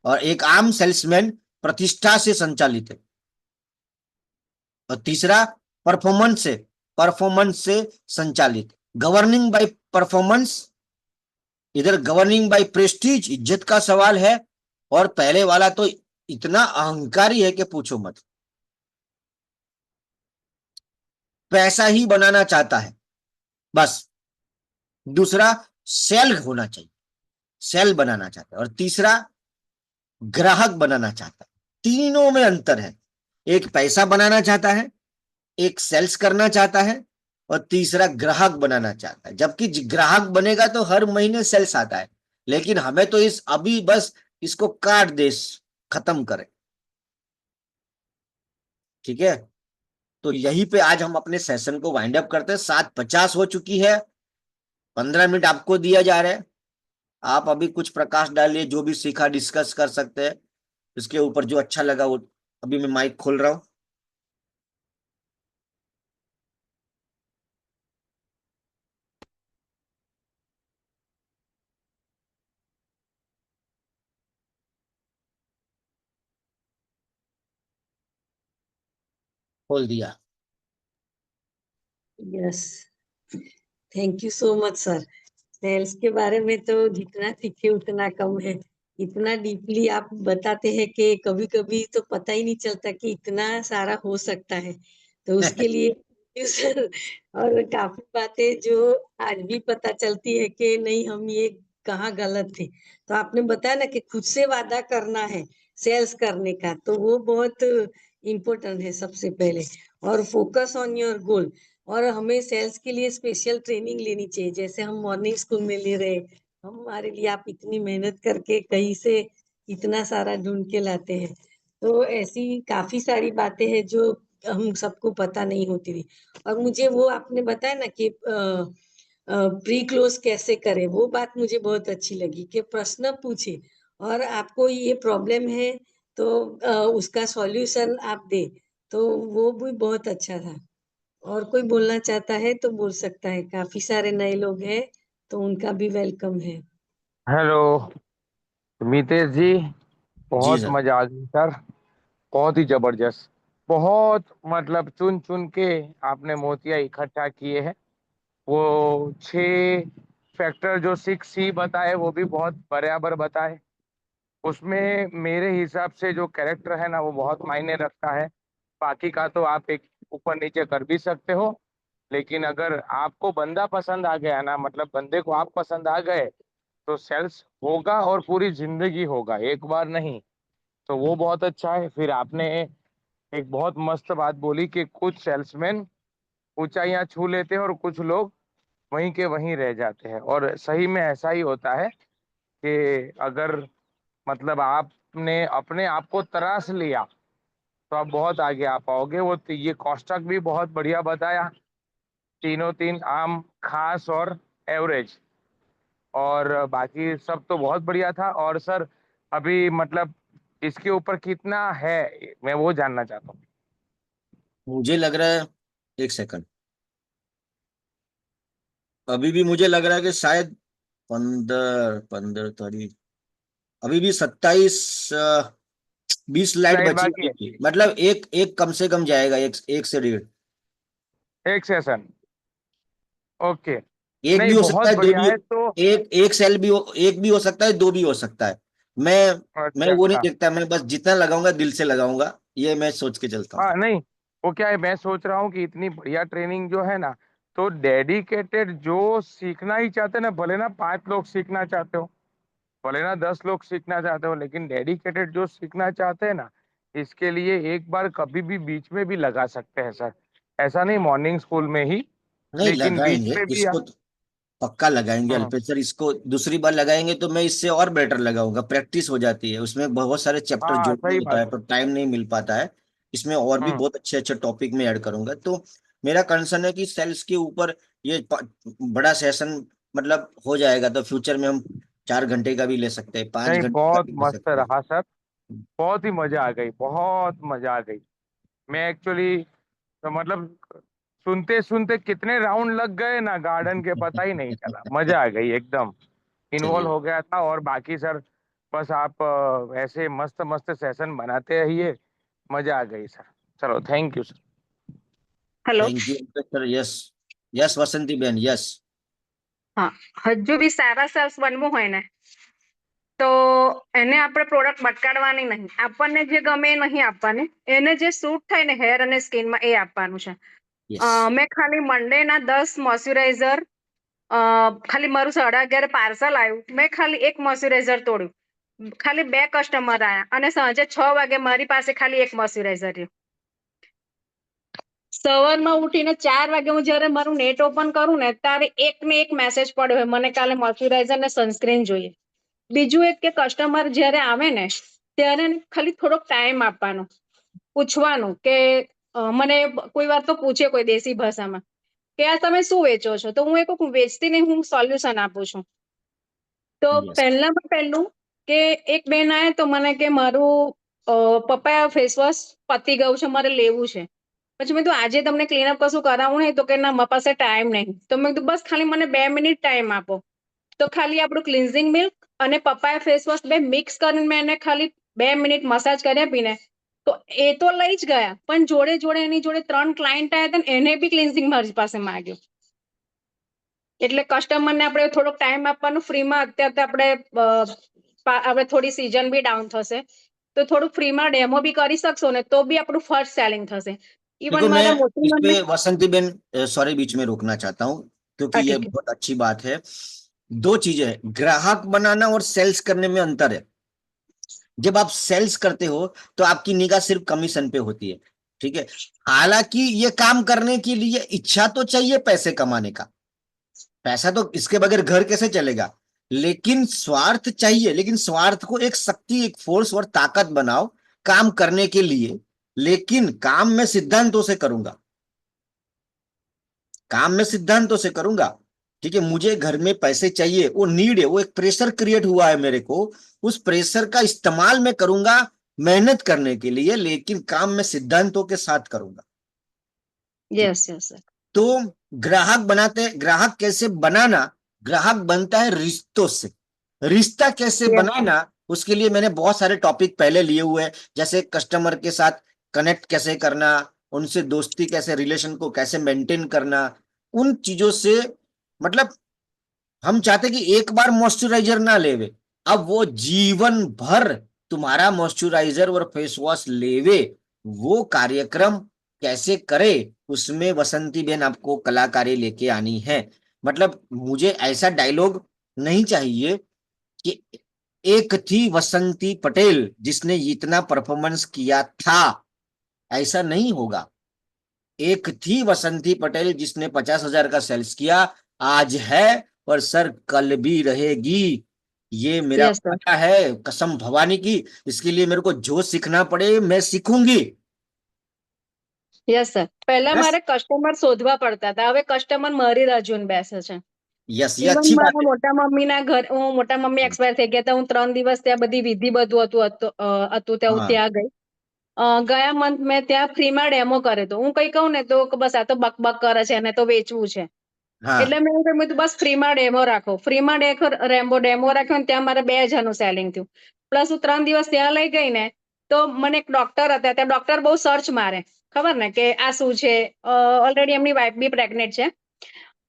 S1: और एक आम सेल्समैन प्रतिष्ठा से संचालित है। और तीसरा परफॉर्मेंस से संचालित, गवर्निंग बाय परफॉर्मेंस, इधर गवर्निंग बाय प्रेस्टीज, इज्जत का सवाल है। और पहले वाला तो इतना अहंकारी है कि पूछो मत, पैसा ही बनाना चाहता है बस। दूसरा सेल होना चाहिए, सेल बनाना चाहता है। और तीसरा ग्राहक बनाना चाहता है। तीनों में अंतर है, एक पैसा बनाना चाहता है, एक सेल्स करना चाहता है, और तीसरा ग्राहक बनाना चाहता है। जबकि ग्राहक बनेगा तो हर महीने सेल्स आता है, लेकिन हमें तो इस अभी बस इसको काट दे, खत्म करें। ठीक है, तो यहीं पे आज हम अपने सेशन को वाइंड अप करते हैं। 7:50 हो चुकी है, 15 मिनट आपको दिया जा रहा है। आप अभी कुछ प्रकाश डालिए, जो भी सीखा डिस्कस कर सकते हैं, इसके ऊपर जो अच्छा लगा वो। अभी मैं माइक खोल रहा हूँ। खोल दिया।
S2: Yes, thank you so much sir. Sales के बारे में तो जितना सीखे उतना कम है। इतना डीपली आप बताते हैं कि कभी कभी तो पता ही नहीं चलता कि इतना सारा हो सकता है। तो उसके लिए thank you सर। और काफी बातें जो आज भी पता चलती है कि नहीं हम ये कहाँ गलत थे। तो आपने बताया ना कि खुद से वादा करना है सेल्स करने का, तो वो बहुत इम्पोर्टेंट है सबसे पहले। और फोकस ऑन योर गोल। और हमें सेल्स के लिए स्पेशल ट्रेनिंग लेनी चाहिए, जैसे हम मॉर्निंग स्कूल में ले रहे। हमारे लिए आप इतनी मेहनत करके कहीं से इतना सारा ढूंढ के लाते हैं। तो ऐसी काफी सारी बातें हैं जो हम सबको पता नहीं होती थी। और मुझे वो आपने बताया ना कि प्री क्लोज कैसे करें, वो बात मुझे बहुत अच्छी लगी कि प्रश्न पूछे और आपको ये प्रॉब्लम है तो उसका सॉल्यूशन आप दे। तो वो भी बहुत अच्छा था। और कोई बोलना चाहता है तो बोल सकता है, काफी सारे नए लोग हैं तो उनका भी वेलकम है।
S3: हेलो मितेश जी,
S1: जी
S3: बहुत
S1: सर।
S3: मजा आ गई सर। बहुत ही जबरदस्त। बहुत मतलब चुन चुन के आपने मोतिया इकट्ठा किए हैं। वो 6 फैक्टर जो 6C बताए वो भी बहुत बराबर बताए। उसमें मेरे हिसाब से जो कैरेक्टर है ना वो बहुत मायने रखता है। बाकी का तो आप एक ऊपर नीचे कर भी सकते हो, लेकिन अगर आपको बंदा पसंद आ गया ना, मतलब बंदे को आप पसंद आ गए, तो सेल्स होगा और पूरी जिंदगी होगा, एक बार नहीं। तो वो बहुत अच्छा है। फिर आपने एक बहुत मस्त बात बोली कि कुछ सेल्समैन ऊंचाइयां छू लेते हैं और कुछ लोग वहीं के वहीं रह जाते हैं। और सही में ऐसा ही होता है कि अगर मतलब आपने अपने आप को तराश लिया तो आप बहुत आगे आ पाओगे। वो ये कोष्टक भी बहुत बढ़िया बताया, तीनों तीन, आम, खास और एवरेज। और बाकी सब तो बहुत बढ़िया था। और सर अभी मतलब इसके ऊपर कितना है मैं वो जानना चाहता हूँ।
S1: मुझे लग रहा है, एक सेकंड, अभी भी मुझे लग रहा है कि शायद 15 तारीख, अभी भी 27 20 स्लाइड
S3: स्लाइड
S1: बची
S3: बाकी
S1: हुई
S3: है,
S1: थी। मतलब एक एक कम से कम जाएगा, एक से डेढ़।
S3: एक सेशन। ओके।
S1: एक
S3: नहीं
S1: भी हो सकता
S3: बहुत
S1: है, दो
S3: बढ़िया
S1: भी।
S3: है तो।
S1: एक एक सेल भी हो, एक भी हो सकता है, दो भी हो सकता है। मैं
S3: अच्छा
S1: वो नहीं
S3: अच्छा।
S1: देखता, मैं बस जितना लगाऊंगा दिल से लगाऊंगा, ये मैं सोच के चलता हूँ।
S3: हाँ नहीं, वो क्या है, मैं सोच रहा हूँ कि इतनी बढ़िया ट्रेनिंग जो है ना, तो डेडिकेटेड जो सीखना ही चाहते हैं ना, भले ना 5 लोग सीखना चाहते हो, भले ना 10 लोग सीखना चाहते हो, लेकिन डेडिकेटेड जो सीखना चाहते हैं ना, इसके लिए एक बार कभी भी बीच में भी लगा सकते हैं सर। ऐसा नहीं मॉर्निंग स्कूल में ही,
S1: नहीं,
S3: लेकिन बीच
S1: लगाएंगे
S3: में भी
S1: इसको तो, पक्का लगाएंगे
S3: हम्म,
S1: अल्पेश सर। इसको दूसरी बार लगाएंगे तो मैं इससे और बेटर लगाऊंगा। प्रैक्टिस हो जाती है, उसमें बहुत सारे चैप्टर
S3: हाँ
S1: जोड़ना
S3: सही
S1: होता
S3: बात
S1: है
S3: है।
S1: तो टाइम नहीं मिल पाता है। इसमें और भी
S3: हम्म।
S1: बहुत अच्छे अच्छे टॉपिक में ऐड करूंगा। तो मेरा कंसर्न है कि सेल्स के ऊपर ये बड़ा सेशन मतलब हो जाएगा तो फ्यूचर में हम 4 घंटे का भी ले सकते हैं, पांच
S3: नहीं
S1: घंटे का
S3: बहुत
S1: भी ले
S3: मस्त
S1: सकते हैं।
S3: रहा सर। बहुत ही मजा आ गई, बहुत मजा आ गई। मैं एक्चुअली तो मतलब सुनते सुनते कितने राउंड लग गए ना गार्डन के, पता ही नहीं चला। मजा आ गई एकदम, इन्वॉल्व
S1: चलिए।
S3: हो गया था। और बाकी सर बस आप ऐसे मस्त मस्त सेशन बनाते रहिए, मजा आ गई सर। चलो, thank you sir.
S4: Hello,
S1: thank you sir. Yes, yes Vasantiben, yes.
S4: હા, હજુ બી સારા સેલ્સ બનવું હોય ને તો એને આપણે પ્રોડક્ટ બટકાડવાની નહીં, આપણને જે ગમે એ નહીં આપવાની, એને જે સૂટ થાય ને હેર અને સ્કિનમાં એ આપવાનું છે.
S1: યસ,
S4: મેં ખાલી મંડે ના 10 મોઇસ્ચરાઇઝર, ખાલી મારું 11:30 પાર્સલ આવ્યું, મેં ખાલી એક મોઇસ્ચરાઇઝર તોડ્યું, ખાલી 2 કસ્ટમર આયા અને સાંજે 6 વાગે મારી પાસે ખાલી એક મોઇસ્ચરાઇઝર રહ્યું. સવારમાં ઉઠીને 4 વાગે હું જયારે મારું નેટ ઓપન કરું ને ત્યારે એક ને એક મેસેજ પડ્યો હોય, મને કાલે મોઇસ્ચરાઇઝર ને સનસ્ક્રીન જોઈએ. બીજું એક કે કસ્ટમર જ્યારે આવે ને ત્યારે ખાલી થોડોક ટાઈમ આપવાનો, પૂછવાનું કે મને કોઈ વાર તો પૂછે કોઈ દેશી ભાષામાં કે આ તમે શું વેચો છો, તો હું એ કહું વેચતી નહીં, હું સોલ્યુશન આપું છું. તો
S1: યસ,
S4: પહેલામાં પહેલું કે એક બેન આવે તો મને કે મારું પપાયા ફેસ વોશ પતી ગયું છે, મારે લેવું છે. પછી મેં કીધું આજે તમને ક્લીનઅપ કશું કરાવવું નહીં, તો કે ના મારા પાસે ટાઈમ નહીં. તો મેં કીધું બસ ખાલી મને 2 મિનિટ ટાઈમ આપો. તો ખાલી આપણું ક્લિન્ઝિંગ મિલ્ક અને પપાયા ફેસ વોશ બે મિક્સ કરીને મેં એને ખાલી 2 મિનિટ મસાજ કરી આપીને તો એ તો લઈ જ ગયા, પણ જોડે જોડે એની જોડે 3 ક્લાયન્ટ આવ્યા હતા ને એને બી ક્લિન્ઝિંગ મારી પાસે માંગ્યું. એટલે કસ્ટમરને આપણે થોડોક ટાઈમ આપવાનું ફ્રીમાં. અત્યારે આપણે થોડી સીઝન બી ડાઉન થશે તો થોડું ફ્રીમાં ડેમો બી કરી શકશો ને તો બી આપણું ફર્સ્ટ સેલિંગ થશે.
S1: देखो
S4: इवन
S1: मैं
S4: मारा मोती
S1: इस
S4: मन
S1: पे
S4: में
S1: वसंतीबेन सॉरी बीच में रोकना चाहता हूँ क्योंकि ये
S4: ठीक है।
S1: बहुत अच्छी बात है. 2 चीजें हैं, ग्राहक बनाना और सेल्स करने में अंतर है. जब आप सेल्स करते हो तो आपकी निगाह सिर्फ कमीशन पे होती है, ठीक है. हालांकि ये काम करने के लिए इच्छा तो चाहिए पैसे कमाने का, पैसा तो इसके बगैर घर कैसे चलेगा, लेकिन स्वार्थ चाहिए. लेकिन स्वार्थ को एक शक्ति, एक फोर्स और ताकत बनाओ काम करने के लिए. लेकिन काम मैं सिद्धांतों से करूंगा, काम मैं सिद्धांतों से करूंगा, ठीक है. मुझे घर में पैसे चाहिए, वो नीड है, वो एक प्रेशर क्रिएट हुआ है मेरे को, उस प्रेशर का इस्तेमाल मैं करूंगा मेहनत करने के लिए, लेकिन काम मैं सिद्धांतों के साथ करूंगा.
S4: Yes yes sir.
S1: तो ग्राहक बनाते, ग्राहक कैसे बनाना, ग्राहक बनता है रिश्तों से. रिश्ता कैसे
S4: Yes.
S1: बनाना, उसके लिए मैंने बहुत सारे टॉपिक पहले लिए हुए हैं, जैसे कस्टमर के साथ कनेक्ट कैसे करना, उनसे दोस्ती कैसे, रिलेशन को कैसे मेंटेन करना. उन चीजों से मतलब हम चाहते कि एक बार मॉइस्चराइजर ना लेवे, अब वो जीवन भर तुम्हारा मॉइस्चराइजर और फेस वॉश लेवे. वो कार्यक्रम कैसे करे, उसमें वसंतीबेन आपको कलाकारी लेके आनी है. मतलब मुझे ऐसा डायलॉग नहीं चाहिए कि एक थी वसंती पटेल जिसने इतना परफॉर्मेंस किया था, ऐसा नहीं होगा. एक थी वसंती पटेल जिसने 50,000 का सेल्स किया, आज है और सर कल भी रहेगी. ये मेरा
S4: Yes, sir.
S1: पता है कसम भवानी की. इसके लिए मेरे को जो सीखना पड़े मैं सीखूंगी.
S4: Yes sir. પહેલા
S1: Yes.
S4: મારે કસ્ટમર શોધવા પડતા હતા, હવે કસ્ટમર મારી રાહ જોઈને બેસે છે.
S1: यस, ये
S4: ઇવન
S1: अच्छी बात
S4: મારા
S1: है.
S4: મોટા મમ્મીના ઘર, હું મોટા મમ્મી એક્સપાયર થઈ ગયા હતા, હું 3 દિવસ ત્યાં બધી વિધિ બધું હતું ત્યાં હું
S1: હા.
S4: ત્યાં ગઈ. ગયા મંથ મેં ત્યાં ફ્રીમાં ડેમો કર્યો હતો. હું કઈ કહું ને તો કે બસ આ તો બકબક કરે છે એને તો વેચવું છે.
S1: हाँ,
S4: એટલે મેં એવું કહ્યું બસ ફ્રીમાં ડેમો રાખો. ફ્રીમાં ડેમો રાખ્યો ને ત્યાં મારે 2000 સેલિંગ થયું. પ્લસ હું 3 દિવસ ત્યાં લઈ ગઈ ને તો મને એક ડોક્ટર હતા, ત્યાં ડોક્ટર બહુ સર્ચ મારે, ખબર ને કે આ શું છે. ઓલરેડી એમની વાઇફ બી પ્રેગ્નેન્ટ છે.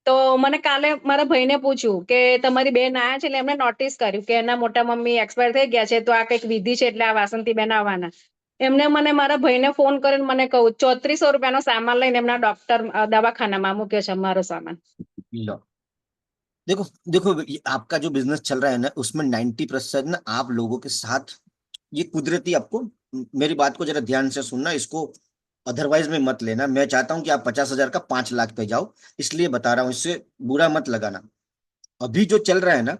S4: તો મને કાલે મારા ભાઈને પૂછ્યું કે તમારી બેન આયા છે, એટલે એમણે નોટિસ કર્યું કે એના મોટા મમ્મી એક્સપાયર થઈ ગયા છે, તો આ કંઈક વિધિ છે એટલે આ વાસંતી બેન આવવાના. એમને મને મારા ભાઈને ફોન કરીને મને કહું 3400 રૂપિયાનો સામાન લઈને એમના ડોક્ટર દવાખાનામાં મૂક્યો છે મારો સામાન.
S1: लो देखो देखो, आपका जो बिजनेस चल रहा है ना, उसमें 90% ना आप लोगों के साथ ये कुदरती, आपको मेरी बात को जरा ध्यान से सुनना, इसको अदरवाइज में मत लेना. मैं चाहता हूं कि आप 50,000 का 5 लाख पे जाओ, इसलिए बता रहा हूं, इससे बुरा मत लगाना. अभी जो चल रहा है ना,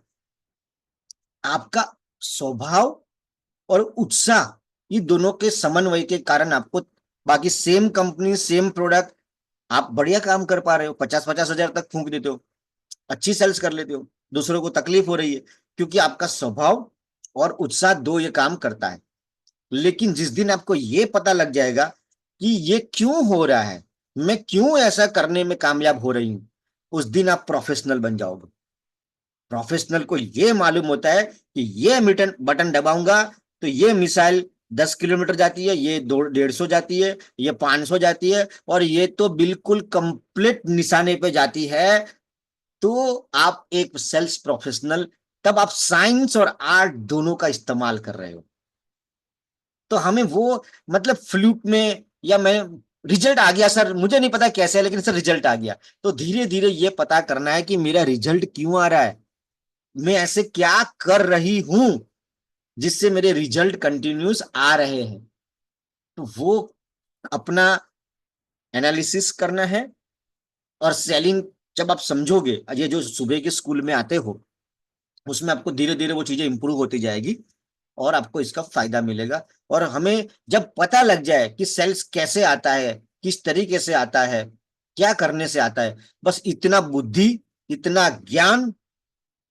S1: आपका स्वभाव और उत्साह, ये दोनों के समन्वय के कारण आपको, बाकी सेम कंपनी सेम प्रोडक्ट, आप बढ़िया काम कर पा रहे हो, 50,000 तक फूंक देते हो, अच्छी सेल्स कर लेते हो, दूसरों को तकलीफ हो रही है, क्योंकि आपका स्वभाव और उत्साह दो ये काम करता है. लेकिन जिस दिन आपको ये पता लग जाएगा कि ये क्यों हो रहा है, मैं क्यों ऐसा करने में कामयाब हो रही हूं, उस दिन आप प्रोफेशनल बन जाओगे. प्रोफेशनल को ये मालूम होता है कि ये बटन बटन दबाऊंगा तो ये मिसाइल 10 किलोमीटर जाती है, ये 150 जाती है, ये 500 जाती है, और ये तो बिल्कुल कंप्लीट निशाने पे जाती है। तो आप एक सेल्स प्रोफेशनल, तब आप साइंस और आर्ट दोनों का इस्तेमाल कर रहे हो। तो हमें वो मतलब फ्लूक में, या मैं रिजल्ट आ गया सर, मुझे नहीं पता कैसे है, लेकिन सर रिजल्ट आ गया, तो धीरे धीरे ये पता करना है कि मेरा रिजल्ट क्यों आ रहा है, मैं ऐसे क्या कर रही हूं जिससे मेरे रिजल्ट कंटिन्यूस आ रहे हैं। तो वो अपना एनालिसिस करना है। और सेलिंग जब आप समझोगे, ये जो सुबह के स्कूल में आते हो, उसमें आपको धीरे धीरे वो चीजें इंप्रूव होती जाएगी और आपको इसका फायदा मिलेगा। और हमें जब पता लग जाए कि सेल्स कैसे आता है, किस तरीके से आता है, क्या करने से आता है, बस इतना बुद्धि, इतना ज्ञान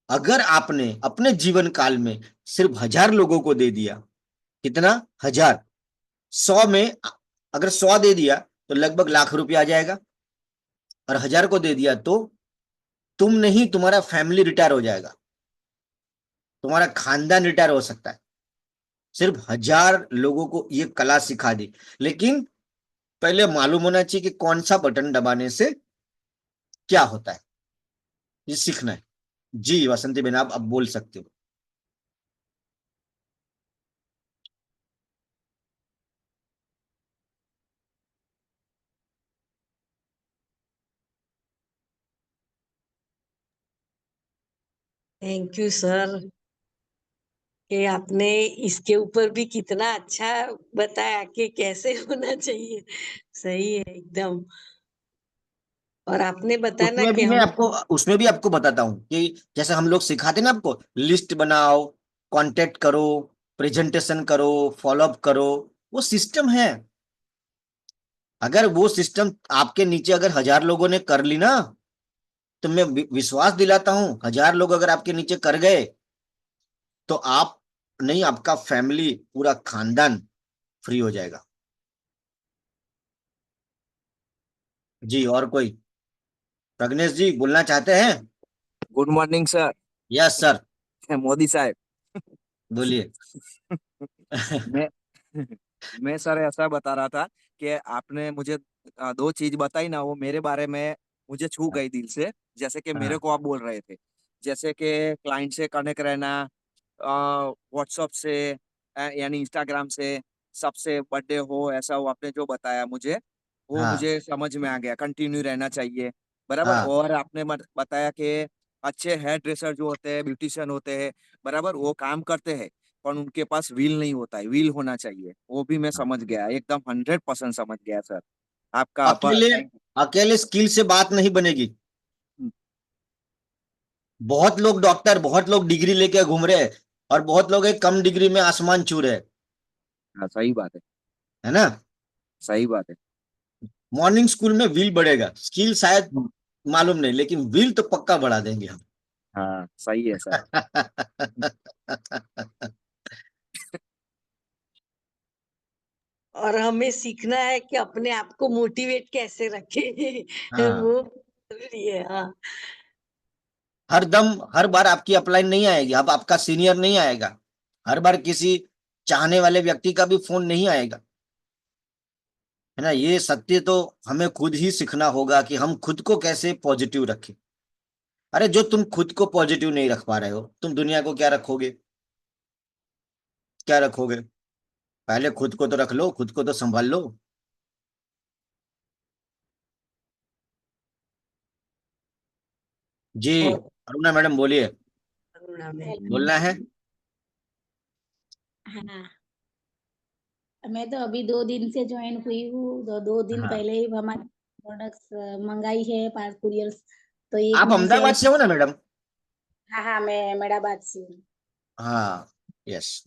S1: अगर आपने अपने जीवन काल में सिर्फ 1000 लोगों को दे दिया, कितना 1000, 100 में अगर 100 दे दिया तो लगभग लाख रुपया आ जाएगा, और 1000 को दे दिया तो तुम नहीं, तुम्हारा फैमिली रिटायर हो जाएगा, तुम्हारा खानदान रिटायर हो सकता है। सिर्फ 1000 लोगों को ये कला सिखा दी। लेकिन पहले मालूम होना चाहिए कि कौन सा बटन दबाने से क्या होता है, ये सीखना है। जी वसंती बेन, आप अब बोल सकते हो।
S2: थैंक यू सर कि आपने इसके ऊपर भी कितना अच्छा बताया कि कैसे होना चाहिए। सही है एकदम। और आपने बताया ना
S1: उसमें
S2: कि
S1: भी मैं
S2: हम
S1: आपको उसमें भी आपको बताता हूँ कि जैसे हम लोग सिखाते ना आपको, लिस्ट बनाओ, कांटेक्ट करो, प्रेजेंटेशन करो, फॉलोअप करो, वो सिस्टम है। अगर वो सिस्टम आपके नीचे अगर 1000 लोगों ने कर ली ना, तो मैं विश्वास दिलाता हूं, 1000 लोग अगर आपके नीचे कर गए तो आप नहीं, आपका फैमिली, पूरा खानदान फ्री हो जाएगा। जी और कोई? प्रग्नेश जी बोलना चाहते हैं?
S5: Good morning sir.
S1: Yes sir,
S5: Modi साहब।
S1: बोलिए।
S5: मैं मैं सर ऐसा बता रहा था कि आपने मुझे दो चीज बताई ना, वो मेरे बारे में मुझे छू गई दिल से। जैसे कि मेरे
S1: हाँ
S5: को आप बोल रहे थे, जैसे कि क्लाइंट से कनेक्ट रहना, व्हाट्सएप से, यानी इंस्टाग्राम से, सबसे बर्थडे हो ऐसा, वो आपने जो बताया मुझे, वो
S1: हाँ
S5: मुझे समझ में आ गया। कंटिन्यू रहना चाहिए, बराबर।
S1: हाँ
S5: और आपने बताया कि अच्छे हेयर ड्रेसर जो होते हैं, ब्यूटिशियन होते हैं, बराबर, वो काम करते हैं, पर उनके पास व्हील नहीं होता है, व्हील होना चाहिए। वो भी मैं
S1: हाँ।
S5: समझ गया, एकदम 100% समझ गया सर। आपका आभार,
S1: अकेले
S5: थैंक
S1: अकेले स्किल से बात नहीं बनेगी।
S5: यू।
S1: बहुत लोग डॉक्टर, बहुत लोग डिग्री लेके घूम रहे हैं, और बहुत लोग एक कम डिग्री में आसमान छू रहे हैं,
S5: हाँ, सही बात है,
S1: है ना।
S5: सही बात है।
S1: मॉर्निंग स्कूल में व्हील बढ़ेगा, स्किल शायद मालूम नहीं, लेकिन व्हील तो पक्का बढ़ा देंगे हम।
S5: हाँ, सही है सर।
S2: और हमें सीखना है कि अपने आप को मोटिवेट कैसे रखें।
S1: हाँ,
S2: वो जरूरी है। हाँ
S1: हर दम हर बार आपकी अपलाइन नहीं आएगी, अब आपका सीनियर नहीं आएगा, हर बार किसी चाहने वाले व्यक्ति का भी फोन नहीं आएगा, है ना। ये सत्य तो हमें खुद ही सीखना होगा कि हम खुद को कैसे पॉजिटिव रखें। अरे जो तुम खुद को पॉजिटिव नहीं रख पा रहे हो, तुम दुनिया को क्या रखोगे? क्या रखोगे? पहले खुद को तो रख लो, खुद को तो संभाल लो। जी
S2: और
S1: अरुणा मैडम बोलिए,
S2: करुणा में
S1: बोलना है।
S6: हाँ, मैं तो अभी 2 दिन से ज्वाइन हुई हूँ। 2 दिन
S1: हाँ,
S6: पहले ही हमारे प्रोडक्ट्स मंगाई है, 5 कुरियर्स। तो एक
S1: आप
S6: में
S1: अहमदाबाद
S6: सेल।
S1: से हो ना मैडम?
S6: हाँ हाँ, मैं मेराबाद से हूँ।
S1: हाँ, यस,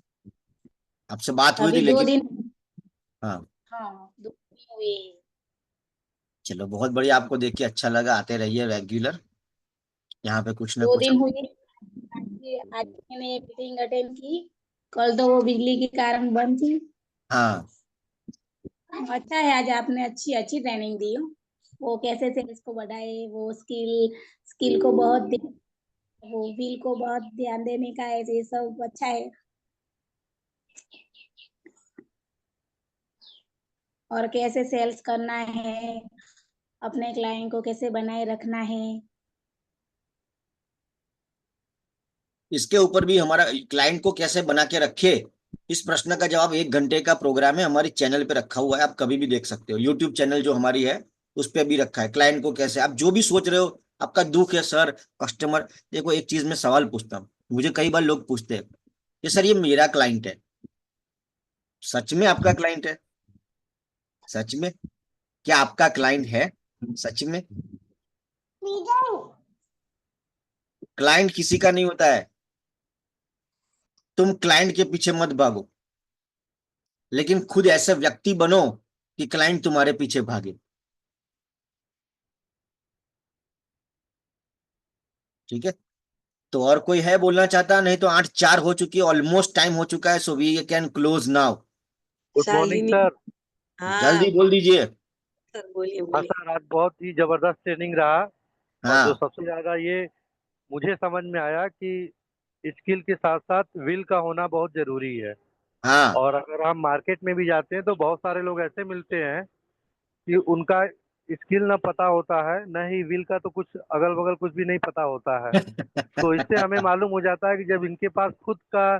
S1: आपसे बात हुई
S6: अभी
S1: थी
S6: दो
S1: लेकिन।
S6: दिन
S1: हाँ,
S6: हाँ, 2 दिन हुए।
S1: चलो बहुत बढ़िया, आपको देख के अच्छा लगा, आते रहिए रेगुलर, यहाँ पे कुछ ना
S6: दो
S1: कुछ।
S6: दिन हुए। आज मैंने मीटिंग अटेंड की। कल तो वो बिजली के कारण बंद थी।
S1: हाँ
S6: अच्छा है, आज आपने अच्छी अच्छी ट्रेनिंग दी हो। वो कैसे सेल्स को बढ़ाए, वो स्किल स्किल को बहुत वो बिल को बहुत ध्यान देने का है, ये सब अच्छा है। और कैसे सेल्स करना है, अपने क्लाइंट को कैसे बनाए रखना है।
S1: इसके ऊपर भी हमारा क्लाइंट को कैसे बना के रखे, इस प्रश्न का जवाब 1 घंटे का प्रोग्राम है, हमारी चैनल पे रखा हुआ है, आप कभी भी देख सकते हो। यूट्यूब चैनल जो हमारी है उस पर भी रखा है। क्लाइंट को कैसे, आप जो भी सोच रहे हो, आपका दुख है सर, कस्टमर, देखो एक चीज में सवाल पूछता हूँ, मुझे कई बार लोग पूछते हैं कि सर ये मेरा क्लाइंट है, सच में आपका क्लाइंट है? सच में क्या आपका क्लाइंट है? सच में क्लाइंट किसी का नहीं होता है। तुम क्लाइंट के पीछे मत भागो, लेकिन खुद ऐसे व्यक्ति बनो कि क्लाइंट तुम्हारे पीछे भागे। ठीक है, तो और कोई है बोलना चाहता? नहीं तो 8:04 हो चुकी है, ऑलमोस्ट टाइम हो चुका है, so we can close now.
S7: Good morning
S2: Shalini.
S7: Sir.
S2: हाँ
S1: जल्दी बोल दीजिए।
S2: सर, बोलिए
S7: हाँ
S2: बोलिए।
S7: सर, आज बहुत ही जबरदस्त ट्रेनिंग रहा। और जो
S1: हाँ
S7: सबसे ज्यादा ये मुझे समझ में आया कि स्किल के साथ साथ विल का होना बहुत जरूरी है।
S1: हाँ
S7: और अगर हम मार्केट में भी जाते हैं तो बहुत सारे लोग ऐसे मिलते हैं कि उनका स्किल ना पता होता है, न ही विल का, तो कुछ अगल बगल कुछ भी नहीं पता होता है। तो इससे हमें मालूम हो जाता है कि जब इनके पास खुद का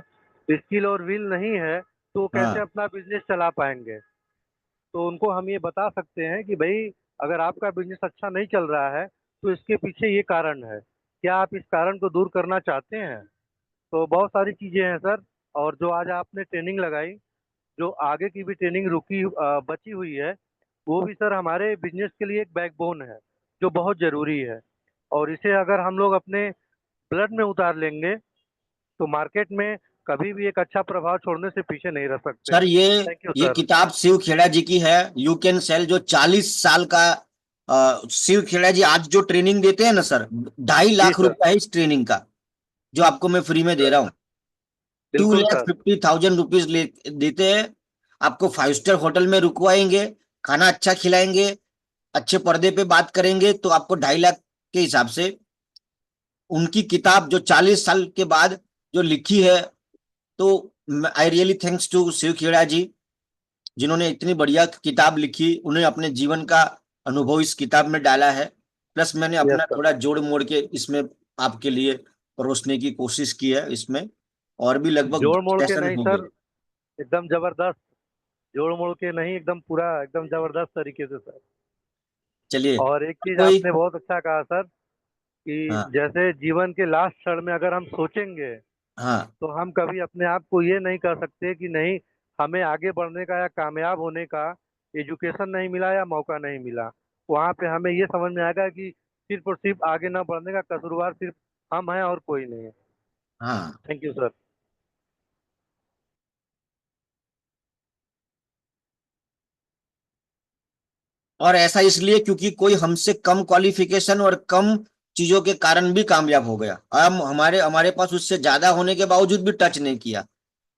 S7: स्किल और विल नहीं है तो वो कैसे
S1: हाँ
S7: अपना बिजनेस चला पाएंगे। तो उनको हम ये बता सकते हैं कि भाई, अगर आपका बिजनेस अच्छा नहीं चल रहा है तो इसके पीछे ये कारण है, क्या आप इस कारण को दूर करना चाहते हैं। तो बहुत सारी चीजें हैं सर। और जो आज आपने ट्रेनिंग लगाई, जो आगे की भी ट्रेनिंग बची हुई है, वो भी सर हमारे बिजनेस के लिए एक बैकबोन है जो बहुत जरूरी है। और इसे अगर हम लोग अपने ब्लड में उतार लेंगे तो मार्केट में कभी भी एक अच्छा प्रभाव छोड़ने से पीछे नहीं रह सकते।
S1: सर,
S7: थैंक यू
S1: ये
S7: सर।
S1: किताब शिव खेड़ा जी की है, यू कैन सेल, जो 40 साल का शिव खेड़ा जी आज जो ट्रेनिंग देते हैं ना सर, 2.5 लाख
S7: सर,
S1: रुपया है इस ट्रेनिंग का, जो आपको मैं फ्री में दे रहा हूँ। टू
S7: बिल्कुल
S1: लैख
S7: सर।
S1: 50,000 रुपीज देते हैं। आपको 5 स्टार होटल में रुकवाएंगे, खाना अच्छा खिलाएंगे, अच्छे पर्दे पे बात करेंगे, तो आपको 2.5 लाख के हिसाब से उनकी किताब जो 40 साल के बाद जो लिखी है, तो I really thanks to Shiv Khera ji, जिन्होंने इतनी बढ़िया किताब लिखी, उन्हें अपने जीवन का अनुभव इस किताब में डाला है। प्लस मैंने
S7: यस
S1: अपना
S7: सर।
S1: थोड़ा जोड़ मोड़ के इसमें आपके लिए परोसने की कोशिश की है इसमें, और भी लगभग
S7: जोड़
S1: 10
S7: मोड़ के
S1: सेशन
S7: नहीं
S1: होंगे।
S7: सर, एकदम जबरदस्त। जोड़ मोड़ के नहीं, एकदम पूरा एकदम जबरदस्त तरीके से सर।
S1: चलिए,
S7: और एक चीज
S1: कोई,
S7: आपने बहुत अच्छा कहा सर कि
S1: हाँ
S7: जैसे जीवन के लास्ट क्षण में अगर हम सोचेंगे
S1: हाँ
S7: तो हम कभी अपने आप को ये नहीं कह सकते कि नहीं, हमें आगे बढ़ने का या कामयाब होने का एजुकेशन नहीं मिला या मौका नहीं मिला। वहाँ पे हमें ये समझ में आएगा कि सिर्फ और सिर्फ आगे ना बढ़ने का कसूरवार सिर्फ हम हैं और कोई नहीं है।
S1: हाँ।
S7: Thank you sir.
S1: और ऐसा इसलिए क्योंकि कोई हमसे कम क्वालिफिकेशन और कम चीजों के कारण भी कामयाब हो गया, हम हमारे हमारे पास उससे ज्यादा होने के बावजूद भी टच नहीं किया।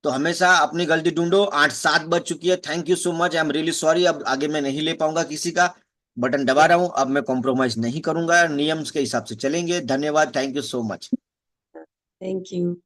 S1: तो हमेशा अपनी गलती ढूंढो। 8:07 बज चुकी है, thank you so much, I am really sorry, अब आगे मैं नहीं ले पाऊंगा किसी का, बटन दबा रहा हूं, अब मैं कॉम्प्रोमाइज नहीं करूंगा, नियम के हिसाब से चलेंगे। धन्यवाद, thank you so much.
S2: Thank you.